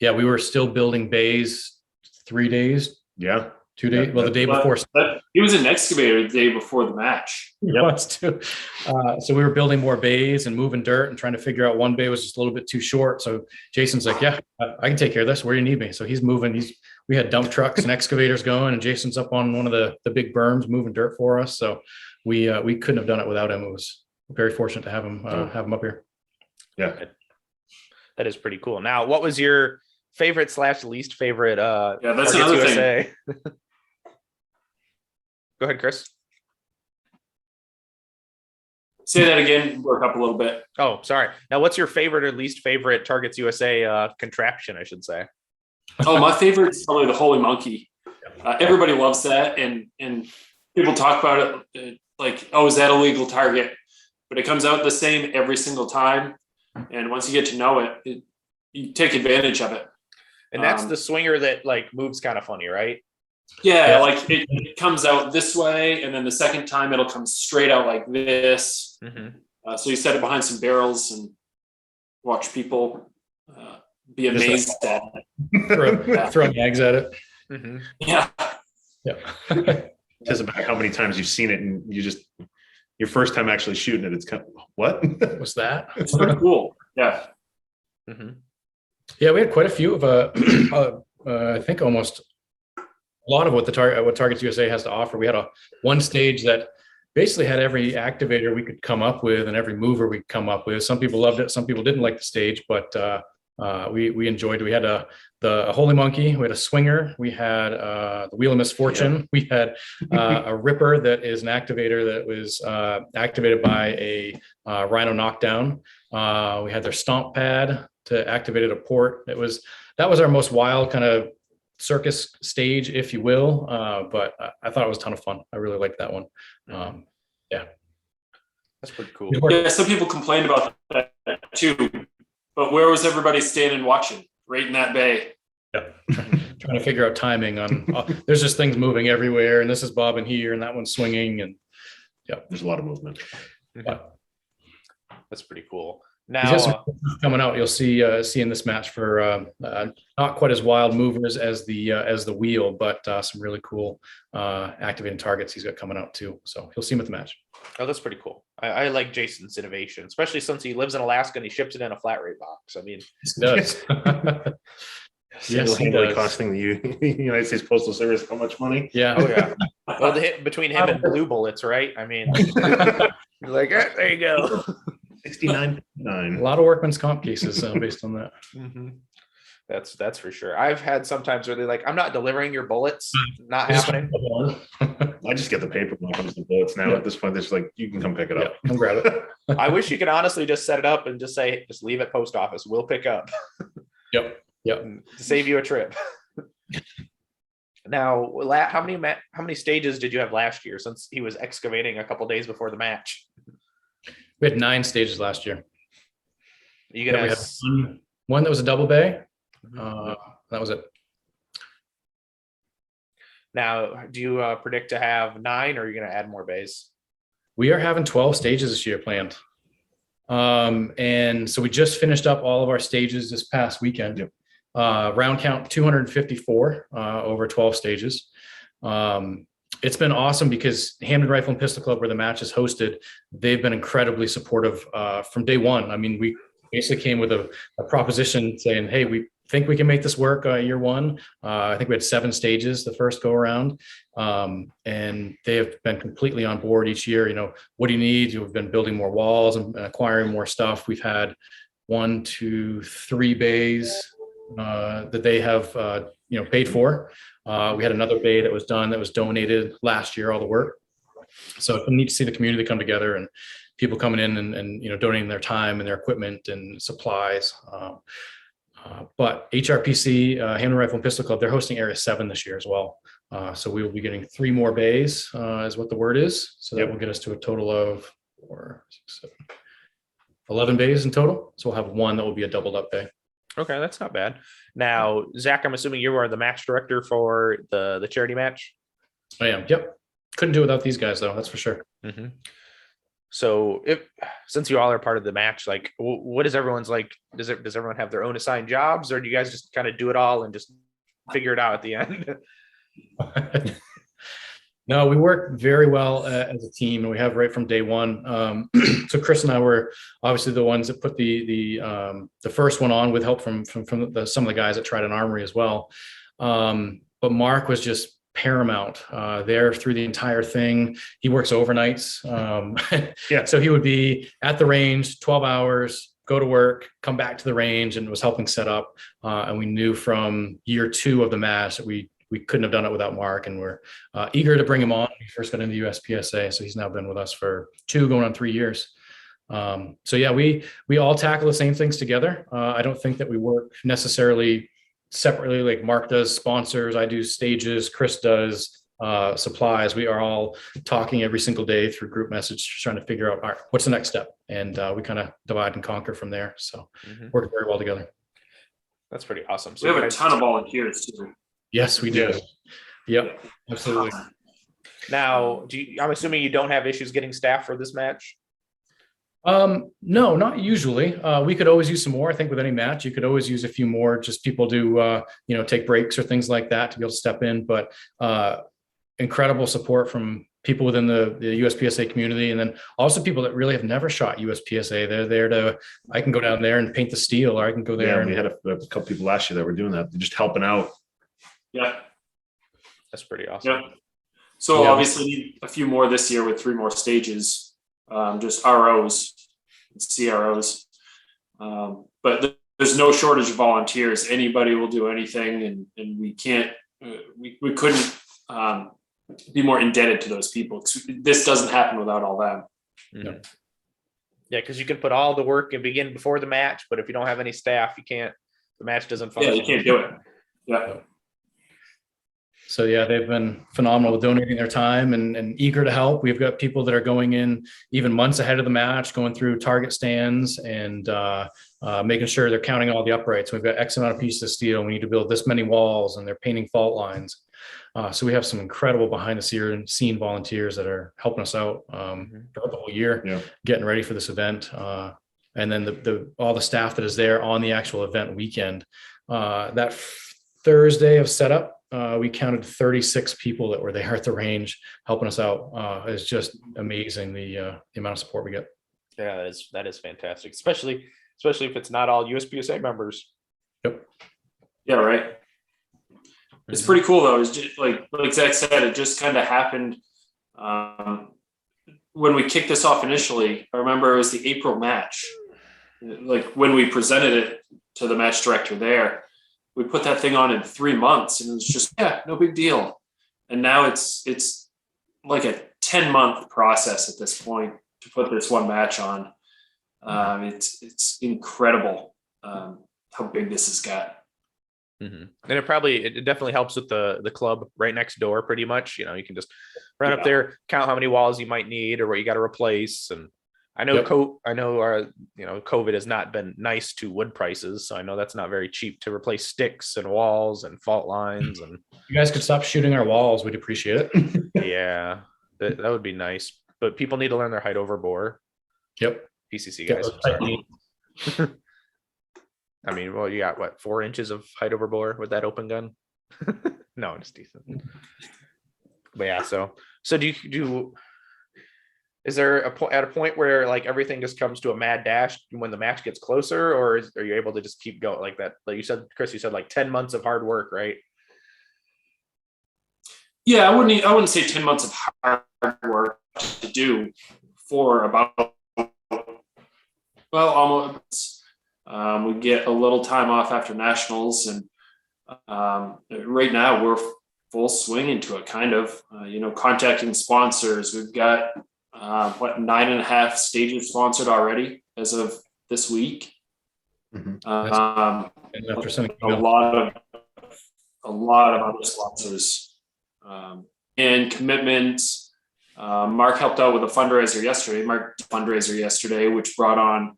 we were still building bays 3 days. Yeah. 2 days. Well, the day before. He was an excavator the day before the match. He was too. So we were building more bays and moving dirt and trying to figure out one bay was just a little bit too short. So Jason's like, yeah, I can take care of this. Where do you need me? So he's moving. We had dump trucks and excavators going, and Jason's up on one of the big berms moving dirt for us. So we couldn't have done it without him. It was very fortunate to have him up here. Yeah. That is pretty cool. Now, what was your favorite / least favorite that's Targets another USA? Go ahead, Chris. Say that again, work up a little bit. Oh, sorry. Now, what's your favorite or least favorite Targets USA contraption, I should say? Oh, my favorite is probably the Holy Monkey. Everybody loves that, and people talk about it like, oh, is that a legal target? But it comes out the same every single time, and once you get to know it, you take advantage of it. And that's the swinger that like moves kind of funny, right? Yeah, like it comes out this way, and then the second time it'll come straight out like this. So you set it behind some barrels and watch people be amazed at throw mags at it. Yeah. It says about how many times you've seen it, and your first time actually shooting it, it's kind of, what? What's that? It's pretty cool. Yeah. Yeah, we had quite a few of I think almost a lot of what Targets USA has to offer. We had one stage that basically had every activator we could come up with and every mover we could come up with. Some people loved it, some people didn't like the stage, but we enjoyed it. We had the Holy Monkey, we had a swinger, we had the Wheel of Misfortune, we had a Ripper that is an activator that was activated by a Rhino knockdown. We had their Stomp Pad to activate a port. That was our most wild kind of circus stage, if you will. But I thought it was a ton of fun. I really liked that one. That's pretty cool. Yeah, some people complained about that too. But where was everybody standing watching? Right in that bay. Yeah. Trying to figure out timing on. There's just things moving everywhere, and this is bobbing here, and that one's swinging, and there's a lot of movement. That's pretty cool. Now coming out, you'll see in this match for not quite as wild movers as the wheel, but some really cool activating targets he's got coming out too. So you'll see him at the match. Oh, that's pretty cool. I like Jason's innovation, especially since he lives in Alaska and he ships it in a flat rate box. I mean, he does. Yes, he does. Costing the United States Postal Service how much money? Yeah. Oh yeah. Well, the hit between him and Blue Bullets, right? I mean, you're like, there you go. 69.9. A lot of workman's comp cases based on that. That's for sure. I've had sometimes where they're like, I'm not delivering your bullets. Not happening. I just get the paper when it comes to bullets now. At this point, it's like, you can come pick it up. Come grab it. I wish you could honestly just set it up and just say, just leave it post office. We'll pick up. Yep. To save you a trip. Now, how many stages did you have last year, since he was excavating a couple days before the match? We had 9 stages last year. You guys, we had one that was a double bay. That was it. Now, do you predict to have 9, or are you going to add more bays? We are having 12 stages this year planned. And so we just finished up all of our stages this past weekend. Yep. Round count 254 over 12 stages. It's been awesome because Hamden Rifle and Pistol Club, where the match is hosted, they've been incredibly supportive from day one. I mean, we basically came with a proposition saying, hey, we think we can make this work year one. I think we had 7 stages the first go around. And they have been completely on board each year. What do you need? We've been building more walls and acquiring more stuff. We've had 1, 2, 3 bays that they have paid for. We had another bay that was donated last year, all the work. So it's neat to see the community come together and people coming in and donating their time and their equipment and supplies. But HRPC, Hamlin Rifle and Pistol Club, they're hosting Area 7 this year as well. So we will be getting 3 more bays, is what the word is. So that will get us to a total of 4, 6, 7, 11 bays in total. So we'll have 1 that will be a doubled up bay. Okay, that's not bad. Now, Zach, I'm assuming you are the match director for the charity match. I am. Yep. Couldn't do it without these guys, though. That's for sure. Mm-hmm. So, since you all are part of the match, like, what is everyone's like? Does everyone have their own assigned jobs, or do you guys just kind of do it all and just figure it out at the end? No, we work very well as a team, and we have right from day one. So Chris and I were obviously the ones that put the first one on with help from some of the guys at Trident Armory as well. But Mark was just paramount there through the entire thing. He works overnights. So he would be at the range 12 hours, go to work, come back to the range, and was helping set up. And we knew from year 2 of the match that we couldn't have done it without Mark, and we're eager to bring him on. He first got into USPSA, so he's now been with us for 2 going on 3 years. So yeah, we all tackle the same things together. I don't think that we work necessarily separately, like Mark does sponsors, I do stages, Chris does supplies. We are all talking every single day through group message, trying to figure out, all right, what's the next step, and we kind of divide and conquer from there. So work very well together. That's pretty awesome. So we have a ton of volunteers too. Yes, we do. Yep, absolutely. Now, I'm assuming you don't have issues getting staff for this match? No, not usually. We could always use some more. I think with any match, you could always use a few more, just people to, take breaks or things like that to be able to step in. But incredible support from people within the USPSA community. And then also people that really have never shot USPSA. They're there I can go down there and paint the steel, or I can go there. Yeah, we had a couple people last year that were doing that. They're just helping out. Yeah. That's pretty awesome. Yeah. So obviously a few more this year with 3 more stages, just ROs, CROs. But there's no shortage of volunteers. Anybody will do anything, and we can't, we couldn't be more indebted to those people. This doesn't happen without all them. Mm-hmm. Yeah, because you can put all the work and begin before the match, but if you don't have any staff, the match doesn't function. Yeah, you can't do it. Yeah. So yeah, they've been phenomenal with donating their time and eager to help. We've got people that are going in even months ahead of the match, going through target stands and making sure they're counting all the uprights. We've got X amount of pieces of steel. We need to build this many walls, and they're painting fault lines. So we have some incredible behind the scene volunteers that are helping us out throughout the whole year, getting ready for this event. And then all the staff that is there on the actual event weekend. That Thursday of setup, we counted 36 people that were there at the range helping us out. It's just amazing the amount of support we get. Yeah, that is fantastic, especially if it's not all USPSA members. Yep. Yeah, right. It's pretty cool though. It's just like Zach said, it just kind of happened when we kicked this off initially. I remember it was the April match. Like when we presented it to the match director there, we put that thing on in 3 months, and it was just, no big deal. And now it's like a 10-month process at this point to put this one match on. It's incredible how big this has got. Mm-hmm. And it definitely helps with the club right next door, pretty much. You can just run up there, count how many walls you might need or what you got to replace. And I know, COVID has not been nice to wood prices, so I know that's not very cheap to replace sticks and walls and fault lines. And you guys could stop shooting our walls, we'd appreciate it. Yeah, that would be nice. But people need to learn their height over bore. Yep. PCC guys. I mean, well, you got what, 4 inches of height over bore with that open gun? No, it's decent. But yeah, so do you is there at a point where like everything just comes to a mad dash when the match gets closer, or are you able to just keep going like that? Like you said, Chris, you said like 10 months of hard work, right? Yeah, I wouldn't say 10 months of hard work to do for about, almost. We get a little time off after nationals, and right now we're full swing into it, kind of. Contacting sponsors. We've got 9.5 stages sponsored already as of this week. Mhm. And after sending a lot of other sponsors, and commitments. Mark helped out with a fundraiser yesterday, which brought on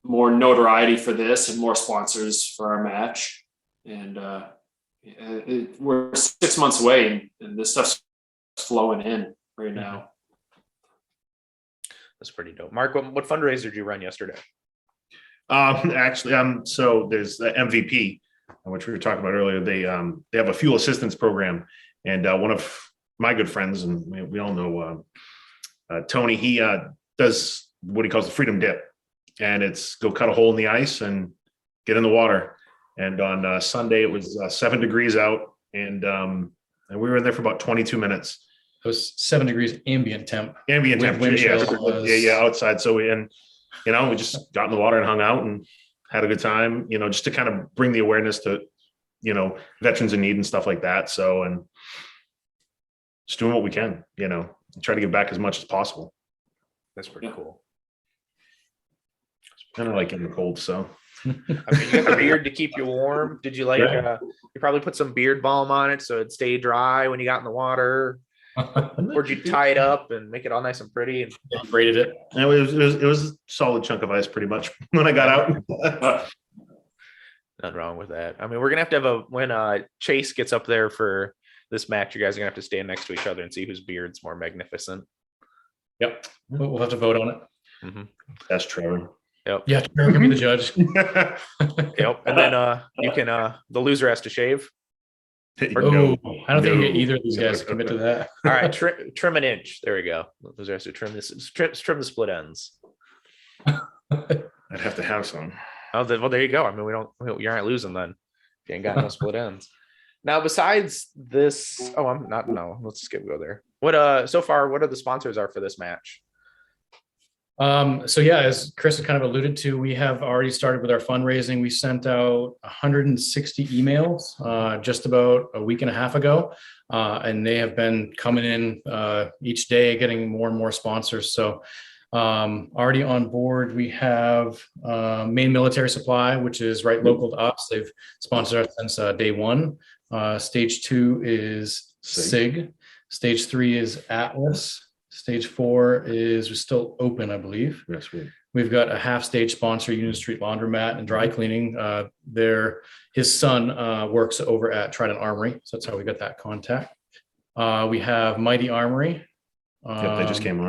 more notoriety for this and more sponsors for our match. And we're 6 months away, and this stuff's flowing in right now. That's pretty dope. Mark, what fundraiser did you run yesterday? Actually, so there's the MVP, which we were talking about earlier. They have a fuel assistance program, and one of my good friends, and we all know Tony, he does what he calls the freedom dip, and it's go cut a hole in the ice and get in the water. And on Sunday it was 7 degrees out, and we were in there for about 22 minutes. It was 7 degrees ambient temp. Ambient temperature, yeah, outside. So we just got in the water and hung out and had a good time, just to kind of bring the awareness to, veterans in need and stuff like that. So, and just doing what we can, try to give back as much as possible. That's pretty cool. And I like getting the cold, so. I mean, you got the beard to keep you warm. Did you you probably put some beard balm on it so it'd stay dry when you got in the water? Or did you tie it up and make it all nice and pretty? And braided it. And it was a solid chunk of ice pretty much when I got out. Nothing wrong with that. I mean, we're gonna have to when Chase gets up there for this match, you guys are gonna have to stand next to each other and see whose beard's more magnificent. Yep. We'll have to vote on it. Mm-hmm. That's Trevor. Yep. Yeah, Trevor can be the judge. Yep. And then you can the loser has to shave. I don't think either of these guys commit to that. All right, trim an inch. There we go. Loser has to trim the split ends. I'd have to have some. Oh, well, there you go. I mean, you're not losing then. You ain't got no split ends. Now, besides this, let's go there. What so far, what are the sponsors are for this match? So yeah, as Chris has kind of alluded to, we have already started with our fundraising. We sent out 160 emails just about a week and a half ago, and they have been coming in each day, getting more and more sponsors. So already on board, we have Maine Military Supply, which is right local to us. They've sponsored us since day one. Stage 2 is SIG. Stage 3 is Atlas. Stage 4 is still open, I believe. Yes, we've got a half stage sponsor, Union Street Laundromat and Dry Cleaning. His son works over at Trident Armory, so that's how we got that contact. We have Mighty Armory. Yep, they just came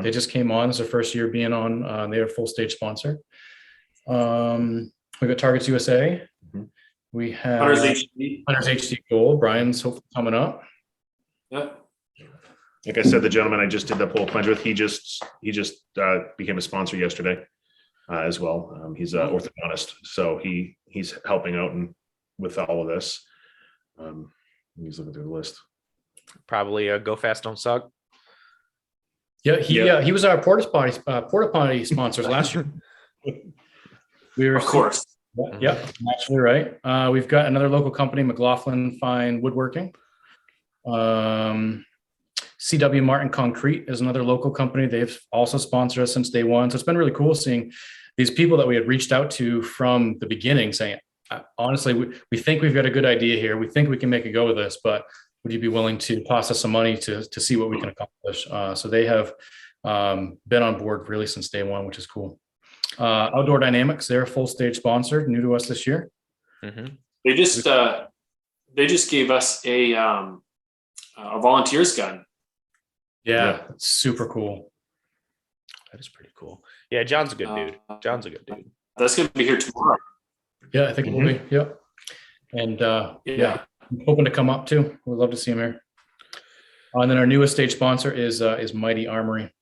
on. It's their first year being on. They're a full stage sponsor. We've got Targets USA. Mm-hmm. We have Hunters HD Gold. Brian's hopefully coming up. Yep. Like I said, the gentleman I just did the pole plunge with, he just became a sponsor yesterday as well. He's an orthodontist, so he's helping out with all of this. He's looking through the list. Probably Go Fast Don't Suck. Yeah, he was our porta potty sponsors last year. Of course. Yeah, actually right. We've got another local company, McLaughlin Fine Woodworking. CW Martin Concrete is another local company. They've also sponsored us since day one. So it's been really cool seeing these people that we had reached out to from the beginning saying, honestly, we think we've got a good idea here. We think we can make a go of this, but would you be willing to toss us some money to see what we can accomplish? So they have been on board really since day one, which is cool. Outdoor Dynamics, they're a full stage sponsor, new to us this year. Mm-hmm. They just gave us a volunteer's gun. Yeah, it's super cool. That is pretty cool. Yeah, John's a good dude. That's going to be here tomorrow. Yeah, I think it will be. Yep. And yeah, I'm hoping to come up too. We'd love to see him here. And then our newest stage sponsor is Mighty Armory.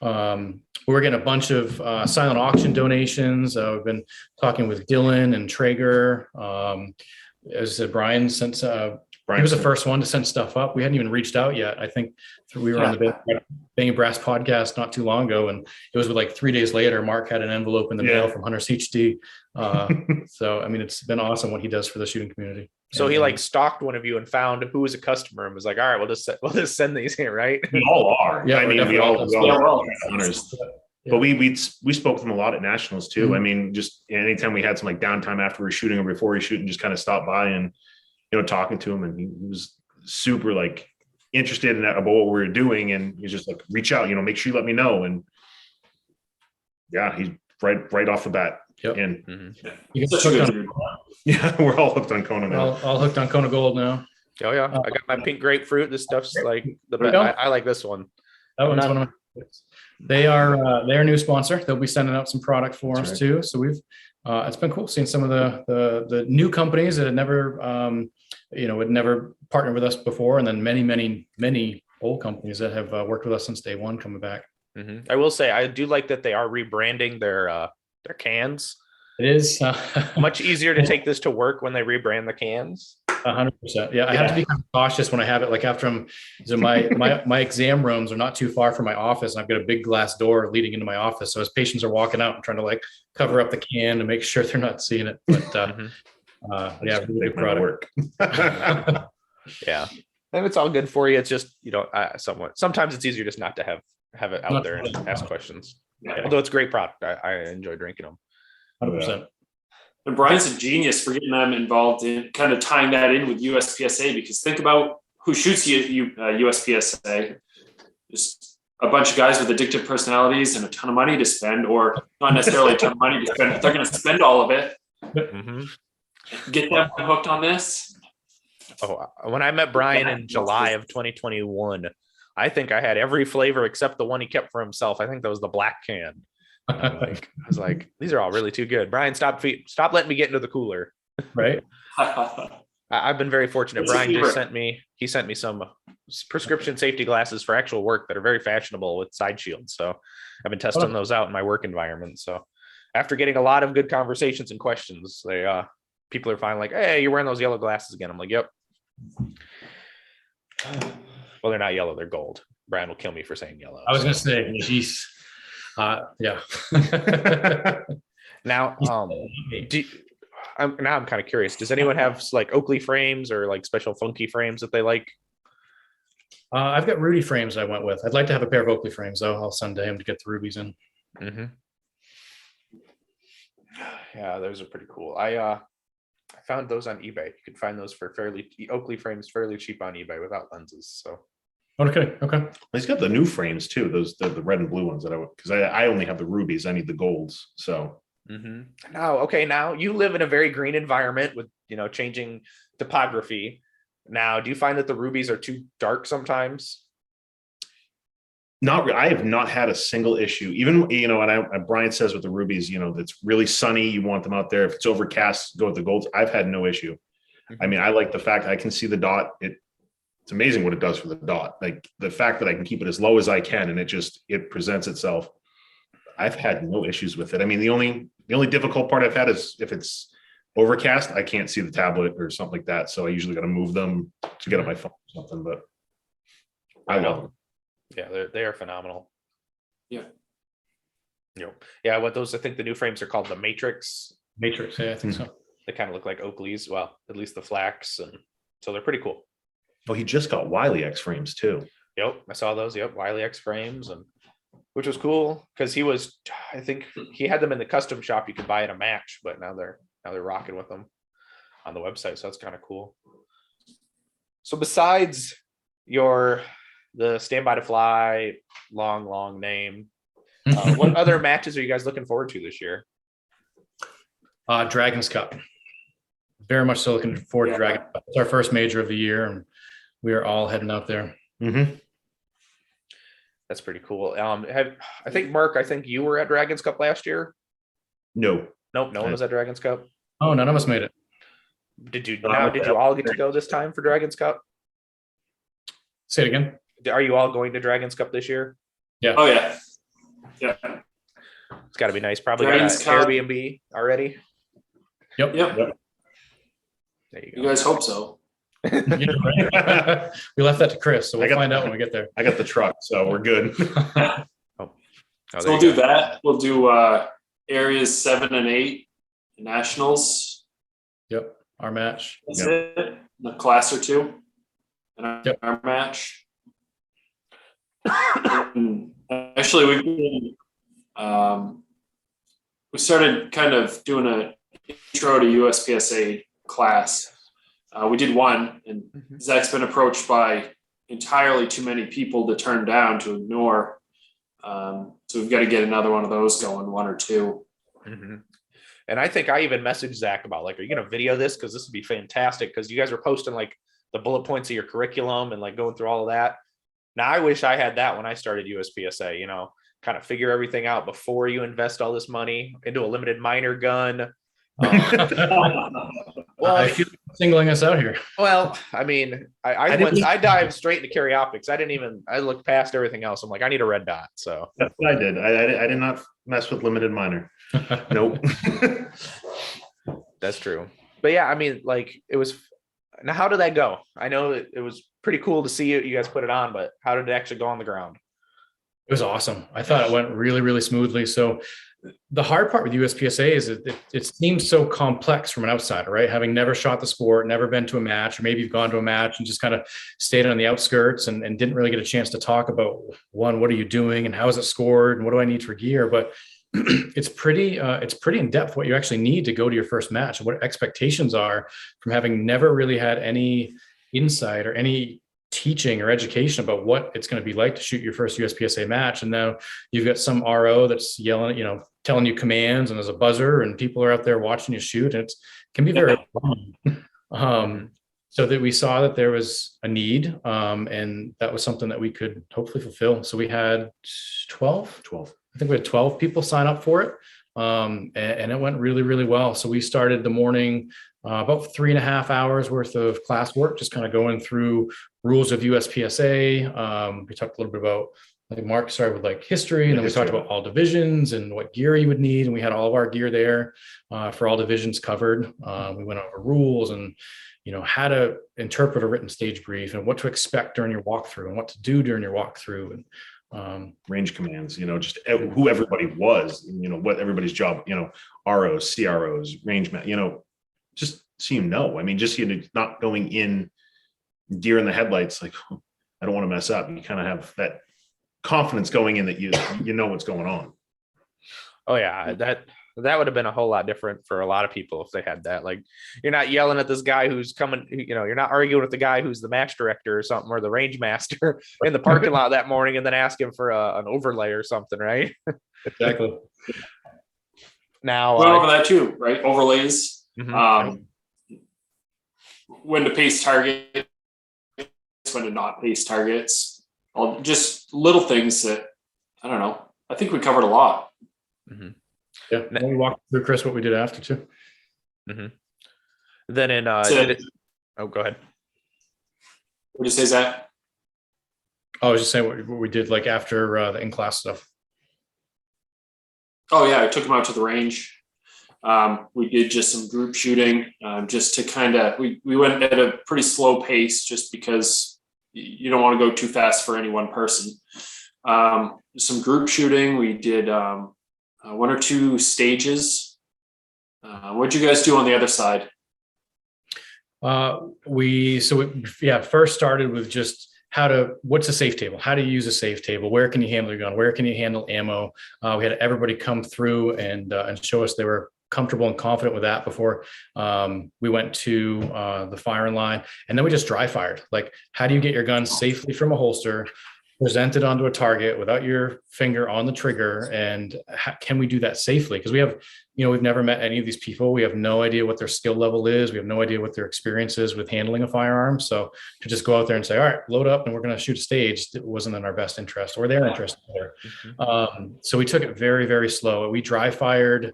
We're getting a bunch of silent auction donations. We've been talking with Dylan and Traeger. As I said, Brian sent. He was the first one to send stuff up. We hadn't even reached out yet. I think we were on the Banging Brass podcast not too long ago, and it was like 3 days later, Mark had an envelope in the mail from Hunters HD. So, I mean, it's been awesome what he does for the shooting community. So he stalked one of you and found who was a customer and was like, all right, we'll just send these here, right? We all are. Yeah, I mean, we all Hunters. But we spoke with him a lot at nationals too. I mean, just anytime we had some like downtime after we were shooting or before we were shooting, just kind of stop by and, talking to him, and he was super like interested in about what we were doing. And he's just like, reach out, make sure you let me know. And yeah, he's right off the bat. Yep. And You get hooked on, yeah, we're all hooked on Kona now. all hooked on Kona Gold now. Oh yeah, I got my pink grapefruit. This stuff's like the There we best. go. I like this one. That one's one of my favorites. They're a new sponsor. They'll be sending out some product for That's us right. too. So we've it's been cool seeing some of the new companies that had never had never partnered with us before, and then many old companies that have worked with us since day one coming back. I will say I do like that they are rebranding their cans. It is Much easier to take this to work when they rebrand the cans. 100%. Yeah, I have to be kind of cautious when I have it. Like after my exam rooms are not too far from my office, and I've got a big glass door leading into my office. So as patients are walking out, I'm trying to like cover up the can to make sure they're not seeing it. But yeah, really good product. Yeah, and it's all good for you. It's just sometimes it's easier just not to have it out there and ask questions. Yeah. Although it's a great product, I enjoy drinking them. 100%. And Brian's a genius for getting them involved in kind of tying that in with USPSA, because think about who shoots USPSA. Just a bunch of guys with addictive personalities and a ton of money to spend, or not necessarily a ton of money to spend, but they're going to spend all of it. Get them hooked on this. Oh, when I met Brian in July of 2021, I think I had every flavor except the one he kept for himself. I think that was the black can. I was like, these are all really too good. Brian, stop letting me get into the cooler. Right. I've been very fortunate. What's Brian your just favorite? sent me some prescription safety glasses for actual work that are very fashionable with side shields. So I've been testing those out in my work environment. So after getting a lot of good conversations and questions, people are finally like, hey, you're wearing those yellow glasses again. I'm like, yep. Well, they're not yellow, they're gold. Brian will kill me for saying yellow. I was going to say, geez. Yeah. Now, I'm kind of curious. Does anyone have like Oakley frames or like special funky frames that they like? I've got Rudy frames I went with. I'd like to have a pair of Oakley frames though. I'll send to him to get the rubies in. Yeah, those are pretty cool. I found those on eBay. You can find those for Oakley frames fairly cheap on eBay without lenses. So. Okay. He's got the new frames too. Those the red and blue ones because I only have the rubies. I need the golds. So now you live in a very green environment with changing topography. Now, do you find that the rubies are too dark sometimes? I have not had a single issue. Even and Brian says with the rubies, it's really sunny. You want them out there. If it's overcast, go with the golds. I've had no issue. I mean, I like the fact I can see the dot. It's amazing what it does for the dot. Like the fact that I can keep it as low as I can and it presents itself. I've had no issues with it. I mean, the only difficult part I've had is if it's overcast, I can't see the tablet or something like that. So I usually got to move them to get on my phone or something, but I love them. Yeah, they are phenomenal. Yeah. Yeah, what those, I think the new frames are called the Matrix. Yeah, I think so. They kind of look like Oakley's. Well, at least the flax. And so they're pretty cool. Oh, he just got Wiley X frames too. Yep, I saw those. Yep, Wiley X frames, and which was cool because I think he had them in the custom shop. You could buy at a match, but now they're rocking with them on the website. So that's kind of cool. So besides the Stand By to Fly long name, what other matches are you guys looking forward to this year? Dragons Cup. Very much so looking forward to Dragon Cup. It's our first major of the year, and we are all heading out there. That's pretty cool. I think Mark, you were at Dragons Cup last year. No one was at Dragons Cup. Oh, none of us made it. Did you all get to go this time for Dragons Cup? Say it again. Are you all going to Dragons Cup this year? Yeah. Oh yeah. It's got to be nice. Probably got an Dragons Cup. Airbnb already. Yep. There you go. You guys hope so. We left that to Chris, so we'll find out when we get there. I got the truck, so we're good. Oh, So we'll do that. We'll do areas 7 and 8 nationals. Yep. Our match. That's it. The class or 2. And our match. And actually, we started kind of doing a intro to USPSA class. We did one, and Zach's been approached by entirely too many people to turn down, to ignore. So we've got to get another one of those going, one or two. Mm-hmm. And I think I even messaged Zach about like, are you going to video this? Because this would be fantastic. Because you guys were posting like the bullet points of your curriculum and like going through all of that. Now I wish I had that when I started USPSA, you know, kind of figure everything out before you invest all this money into a limited minor gun. Well, I feel like singling us out here. Well, I mean, I dived straight into carry optics. I looked past everything else. I'm like, I need a red dot. So That's what I did. I did not mess with limited minor. Nope. That's true. But yeah, I mean, like it was. Now, how did that go? I know it was pretty cool to see you guys put it on, but how did it actually go on the ground? It was awesome. I thought it went really, really smoothly. So the hard part with USPSA is that it seems so complex from an outsider, right? Having never shot the sport, never been to a match, or maybe you've gone to a match and just kind of stayed on the outskirts and didn't really get a chance to talk about, one, what are you doing and how is it scored and what do I need for gear? But it's pretty in depth what you actually need to go to your first match and what expectations are from having never really had any insight or any teaching or education about what it's going to be like to shoot your first USPSA match. And now you've got some RO that's yelling, you know, telling you commands, and there's a buzzer and people are out there watching you shoot, and it can be very fun. So that we saw that there was a need, and that was something that we could hopefully fulfill. So we had 12. I think we had 12 people sign up for it. And it went really, really well. So we started the morning, about 3.5 hours worth of classwork, just kind of going through rules of USPSA. We talked a little bit about, I think Mark started with like history, and then we talked about all divisions and what gear you would need. And we had all of our gear there for all divisions covered. We went over rules and, you know, how to interpret a written stage brief and what to expect during your walkthrough and what to do during your walkthrough. And range commands, you know, just who everybody was, you know, what everybody's job, you know, ROs, CROs, range man, you know, just so you know, I mean, just, you know, not going in deer in the headlights, like, I don't want to mess up. You kind of have that confidence going in that you know what's going on. Oh yeah, that would have been a whole lot different for a lot of people if they had that. Like, you're not yelling at this guy who's coming, you know, you're not arguing with the guy who's the match director or something, or the range master in the parking lot that morning, and then ask him for an overlay or something, right? Exactly. Now went over that too, right? Overlays. Mm-hmm. When to pace targets, when to not pace targets, all just little things that, I don't know. I think we covered a lot. Mm-hmm. Yeah. We walked through, Chris, what we did after too. Mm-hmm. Then in go ahead. What did you say, Zach? I was just saying what we did like after the in-class stuff. Oh yeah, I took him out to the range. We did just some group shooting, just to kind of, we went at a pretty slow pace just because you don't want to go too fast for any one person. Some group shooting. We did one or two stages. What'd you guys do on the other side? First started with just what's a safe table? How do you use a safe table? Where can you handle your gun? Where can you handle ammo? We had everybody come through and show us they were comfortable and confident with that before we went to the firing line. And then we just dry fired. Like, how do you get your gun safely from a holster, presented onto a target without your finger on the trigger? And can we do that safely? Because we've never met any of these people. We have no idea what their skill level is. We have no idea what their experience is with handling a firearm. So to just go out there and say, all right, load up and we're going to shoot a stage, it wasn't in our best interest or their interest either. Mm-hmm. So we took it very, very slow. We dry fired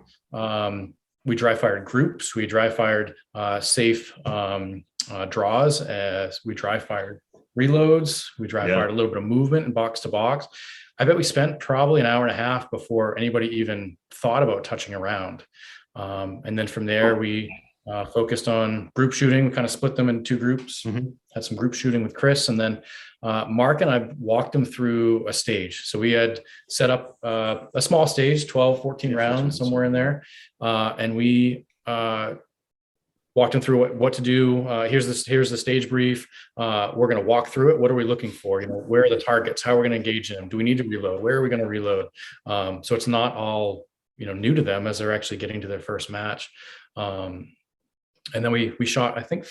groups. We dry fired safe draws. We dry fired reloads. We dry fired a little bit of movement and box to box. I bet we spent probably an hour and a half before anybody even thought about touching around. And then from there, we focused on group shooting. We kind of split them into two groups, had some group shooting with Chris. And then Mark and I walked them through a stage. So we had set up a small stage, 12, 14 rounds, somewhere in there. And we walked them through what to do. Here's the stage brief. We're going to walk through it. What are we looking for? Where are the targets? How are we going to engage them? Do we need to reload? Where are we going to reload? So it's not all, new to them as they're actually getting to their first match. And then we shot, I think,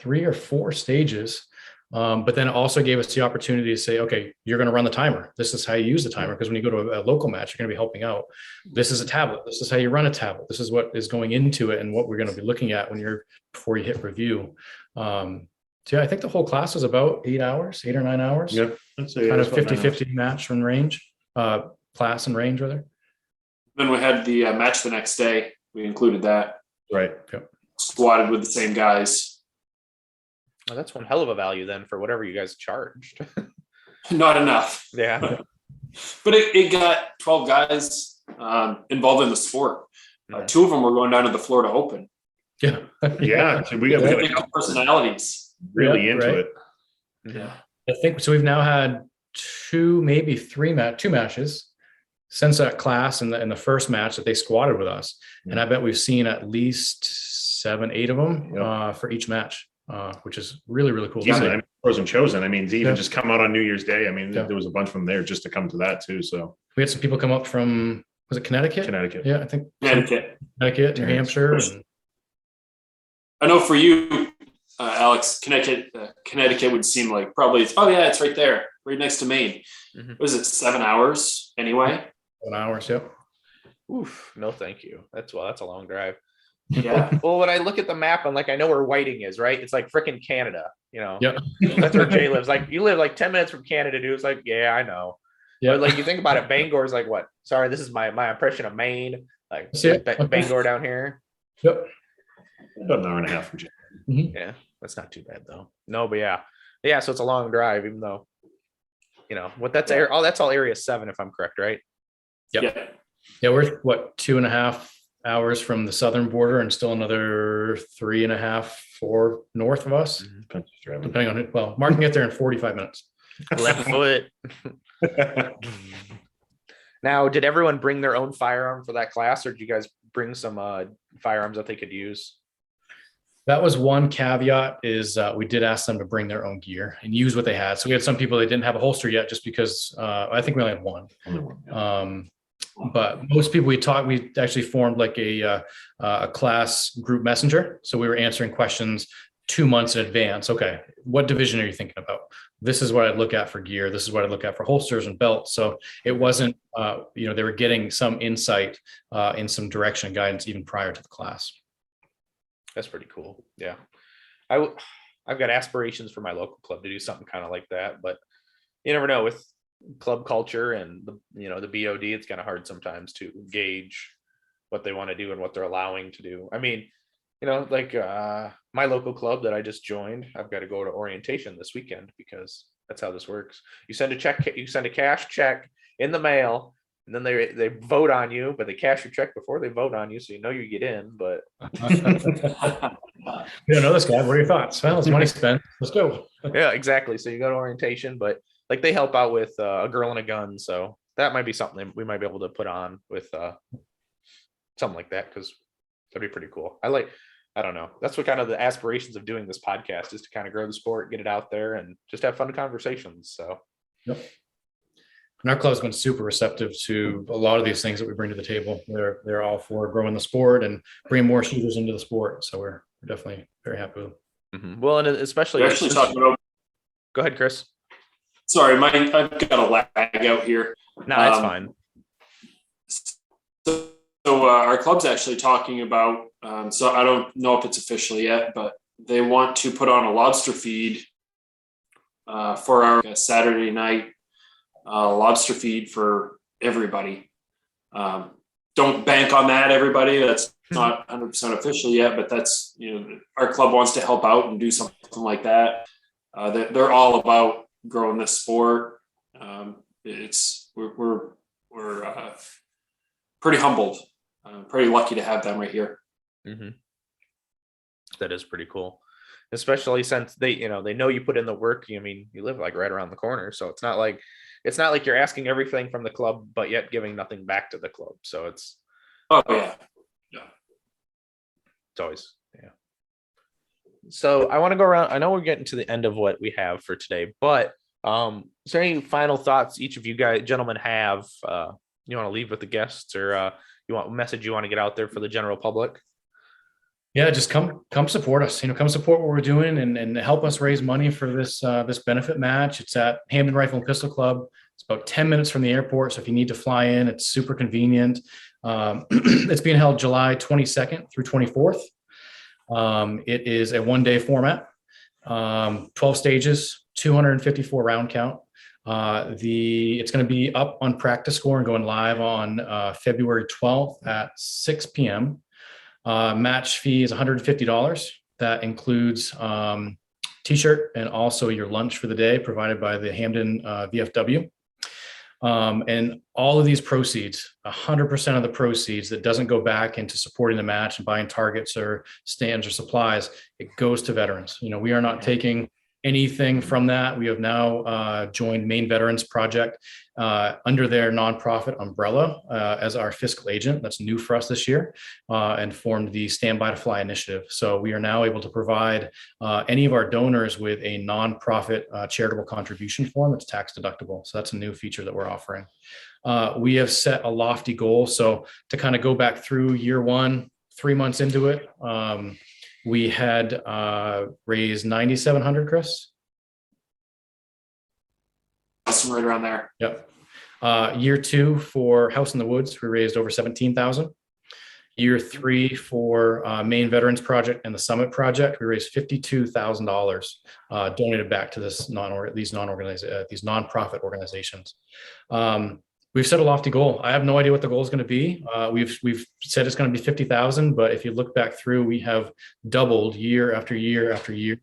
3 or 4 stages. But then it also gave us the opportunity to say, okay, you're going to run the timer. This is how you use the timer. Because when you go to a local match, you're going to be helping out. This is a tablet. This is how you run a tablet. This is what is going into it and what we're going to be looking at before you hit review. So yeah, I think the whole class was about 8 hours, 8 or 9 hours. Yep. Kind of 50-50 match and range, class and range rather. Then we had the match the next day. We included that. Right. Yep. Squatted with the same guys. Well, that's one hell of a value then for whatever you guys charged. Not enough. Yeah. But it got 12 guys involved in the sport. 2 of them were going down to the Florida Open. Yeah. Yeah. So we got Big personalities. really Yeah, into right. it. Yeah. I think so. We've now had 2, maybe 3 matches since that class in the first match that they squatted with us. And I bet we've seen at least 7, 8 of them for each match, which is really, really cool. Yeah, I mean, Frozen Chosen. I mean, to even Yeah. just come out on New Year's Day. I mean, Yeah. there was a bunch from there just to come to that too. So We had some people come up from, was it Connecticut? Connecticut. Yeah, I think Connecticut. Connecticut, New Hampshire. And, I know for you, Alex, Connecticut would seem like probably it's right there, right next to Maine. Mhm. Was it 7 hours anyway? 1 hour. Yep. Oof, no, thank you. That's a long drive. Yeah. Well, when I look at the map, I'm like, I know where Whiting is, right? It's like freaking Canada, Yeah. That's where Jay lives. Like, you live like 10 minutes from Canada, dude. It's like, yeah, I know. Yeah. But like, you think about it, Bangor is like what? Sorry, this is my impression of Maine. Like, See it? Bangor down here. Yep. About an hour and a half from Jay. Yeah, that's not too bad though. No, but yeah. So it's a long drive, even though, what that's that's all Area 7, if I'm correct, right? Yep. Yeah. Yeah. We're 2.5 hours from the southern border and still another 3.5, 4 north of us, depending on it. Well, Mark can get there in 45 minutes. Left foot. Now, did everyone bring their own firearm for that class, or did you guys bring some firearms that they could use? That was one caveat is we did ask them to bring their own gear and use what they had. So we had some people that didn't have a holster yet just because I think we only had one. But most people we actually formed like a class group messenger. So we were answering questions 2 months in advance. Okay, what division are you thinking about? This is what I'd look at for gear. This is what I'd look at for holsters and belts. So it wasn't, they were getting some insight in some direction and guidance even prior to the class. That's pretty cool. Yeah. I've got aspirations for my local club to do something kind of like that, but you never know with club culture and the BOD, it's kind of hard sometimes to gauge what they want to do and what they're allowing to do. I mean, like my local club that I just joined, I've got to go to orientation this weekend because that's how this works. You send a cash check in the mail, and then they vote on you, but they cash your check before they vote on you, so you get in. But We don't know this guy. What are your thoughts? Well, it's money spent. Let's go. yeah, exactly. So you go to orientation, but like they help out with a girl and a gun, so that might be something we might be able to put on with something like that, because that'd be pretty cool. I don't know. That's what kind of the aspirations of doing this podcast is, to kind of grow the sport, get it out there, and just have fun conversations. So, Yep. And our club's been super receptive to a lot of these things that we bring to the table. They're all for growing the sport and bringing more shooters into the sport. So we're definitely very happy with them. Well, and especially We're actually talking about. Go ahead, Chris. Sorry, I've got a lag out here. No, it's fine. So our club's actually talking about. So I don't know if it's official yet, but they want to put on a lobster feed for our Saturday night lobster feed for everybody. Don't bank on that, everybody. That's not 100% official yet, but that's, our club wants to help out and do something like that. They're all about growing this sport. We're pretty humbled, pretty lucky to have them right here. That is pretty cool, especially since they know you put in the work. I mean, you live like right around the corner, so it's not like you're asking everything from the club, but yet giving nothing back to the club. So it's Oh yeah, it's always So I want to go around. I know we're getting to the end of what we have for today, but is there any final thoughts each of you guys, gentlemen, have you want to leave with the guests, or you want a message you want to get out there for the general public? Yeah, just come support us. Come support what we're doing and help us raise money for this benefit match. It's at Hamden Rifle and Pistol Club. It's about 10 minutes from the airport, so if you need to fly in, it's super convenient. It's being held July 22nd through 24th. It is a one-day format, 12 stages, 254 round count. It's going to be up on Practice Score and going live on February 12th at 6 p.m. Match fee is $150. That includes t-shirt and also your lunch for the day provided by the Hamden VFW. And all of these proceeds, 100% of the proceeds that doesn't go back into supporting the match and buying targets or stands or supplies, it goes to veterans. We are not taking anything from that. We have now joined Maine Veterans Project under their nonprofit umbrella as our fiscal agent. That's new for us this year, and formed the Stand By to Fly initiative. So we are now able to provide any of our donors with a nonprofit charitable contribution form that's tax deductible. So that's a new feature that we're offering. We have set a lofty goal. So to kind of go back through year one, 3 months into it, we had raised $9,700, Chris. That's right around there. Yep. Year two for House in the Woods, we raised over 17,000. Year three for Maine Veterans Project and the Summit Project, we raised $52,000 donated back to these nonprofit organizations. We've set a lofty goal. I have no idea what the goal is going to be. We've said it's going to be 50,000, but if you look back through, we have doubled year after year after year.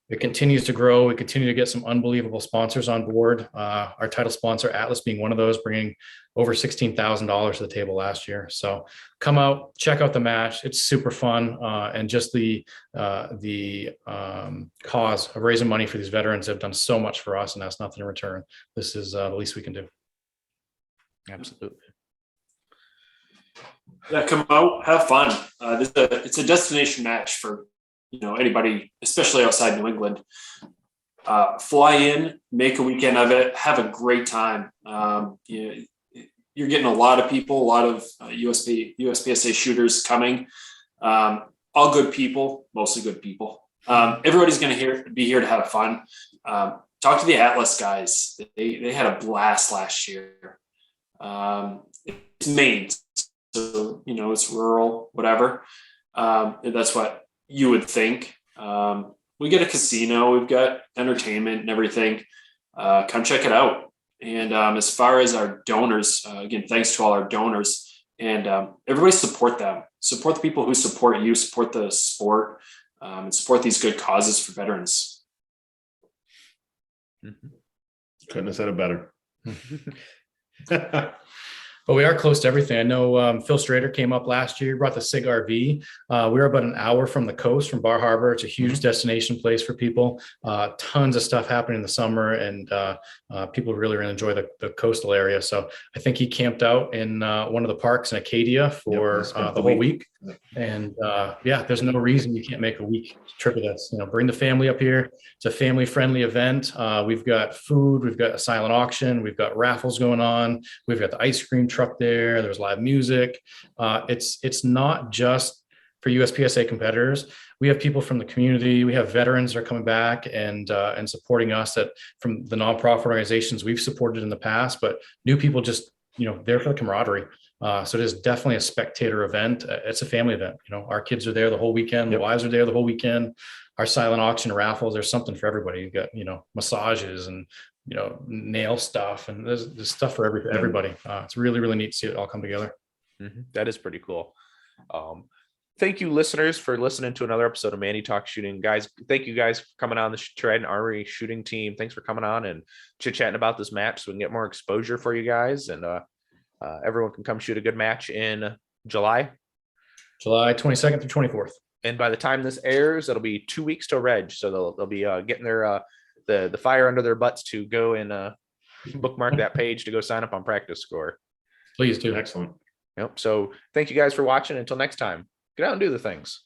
It continues to grow. We continue to get some unbelievable sponsors on board. Our title sponsor, Atlas, being one of those, bringing over $16,000 to the table last year. So come out, check out the match. It's super fun, and just the cause of raising money for these veterans have done so much for us, and that's nothing in return. This is the least we can do. Absolutely. Yeah, come out, have fun. It's a destination match for anybody, especially outside New England. Fly in, make a weekend of it, have a great time. You're getting a lot of people, a lot of USPSA shooters coming. All good people, mostly good people. Everybody's going to be here to have fun. Talk to the Atlas guys. They had a blast last year. It's Maine, so it's rural, whatever. That's what you would think. We get a casino, we've got entertainment and everything. Come check it out. And as far as our donors, again, thanks to all our donors, and everybody support them. Support the people who support you, support the sport, and support these good causes for veterans. Couldn't have said it better. But we are close to everything. I know Phil Strader came up last year, brought the SIG RV. We were about an hour from the coast, from Bar Harbor. It's a huge destination place for people. Tons of stuff happening in the summer, and people really enjoy the coastal area. So I think he camped out in one of the parks in Acadia for the whole week. And there's no reason you can't make a week trip of this. Bring the family up here. It's a family-friendly event. We've got food. We've got a silent auction. We've got raffles going on. We've got the ice cream truck there. There's live music. It's not just for USPSA competitors. We have people from the community. We have veterans that are coming back and supporting us from the nonprofit organizations we've supported in the past, but new people just there for the camaraderie. So it is definitely a spectator event. It's a family event. Our kids are there the whole weekend. The wives are there the whole weekend. Our silent auction raffles, there's something for everybody. You've got, massages and, nail stuff, and there's stuff for everybody. It's really, really neat to see it all come together. Mm-hmm. That is pretty cool. Thank you, listeners, for listening to another episode of Manny Talks Shooting. Guys, thank you guys for coming on the Trident Armory Shooting Team. Thanks for coming on and chit-chatting about this match so we can get more exposure for you guys, and everyone can come shoot a good match in July 22nd through 24th. And by the time this airs, it'll be 2 weeks to reg. So they'll be getting their the fire under their butts to go and bookmark that page to go sign up on Practice Score. Please do. Excellent. Yep. So thank you guys for watching. Until next time, get out and do the things.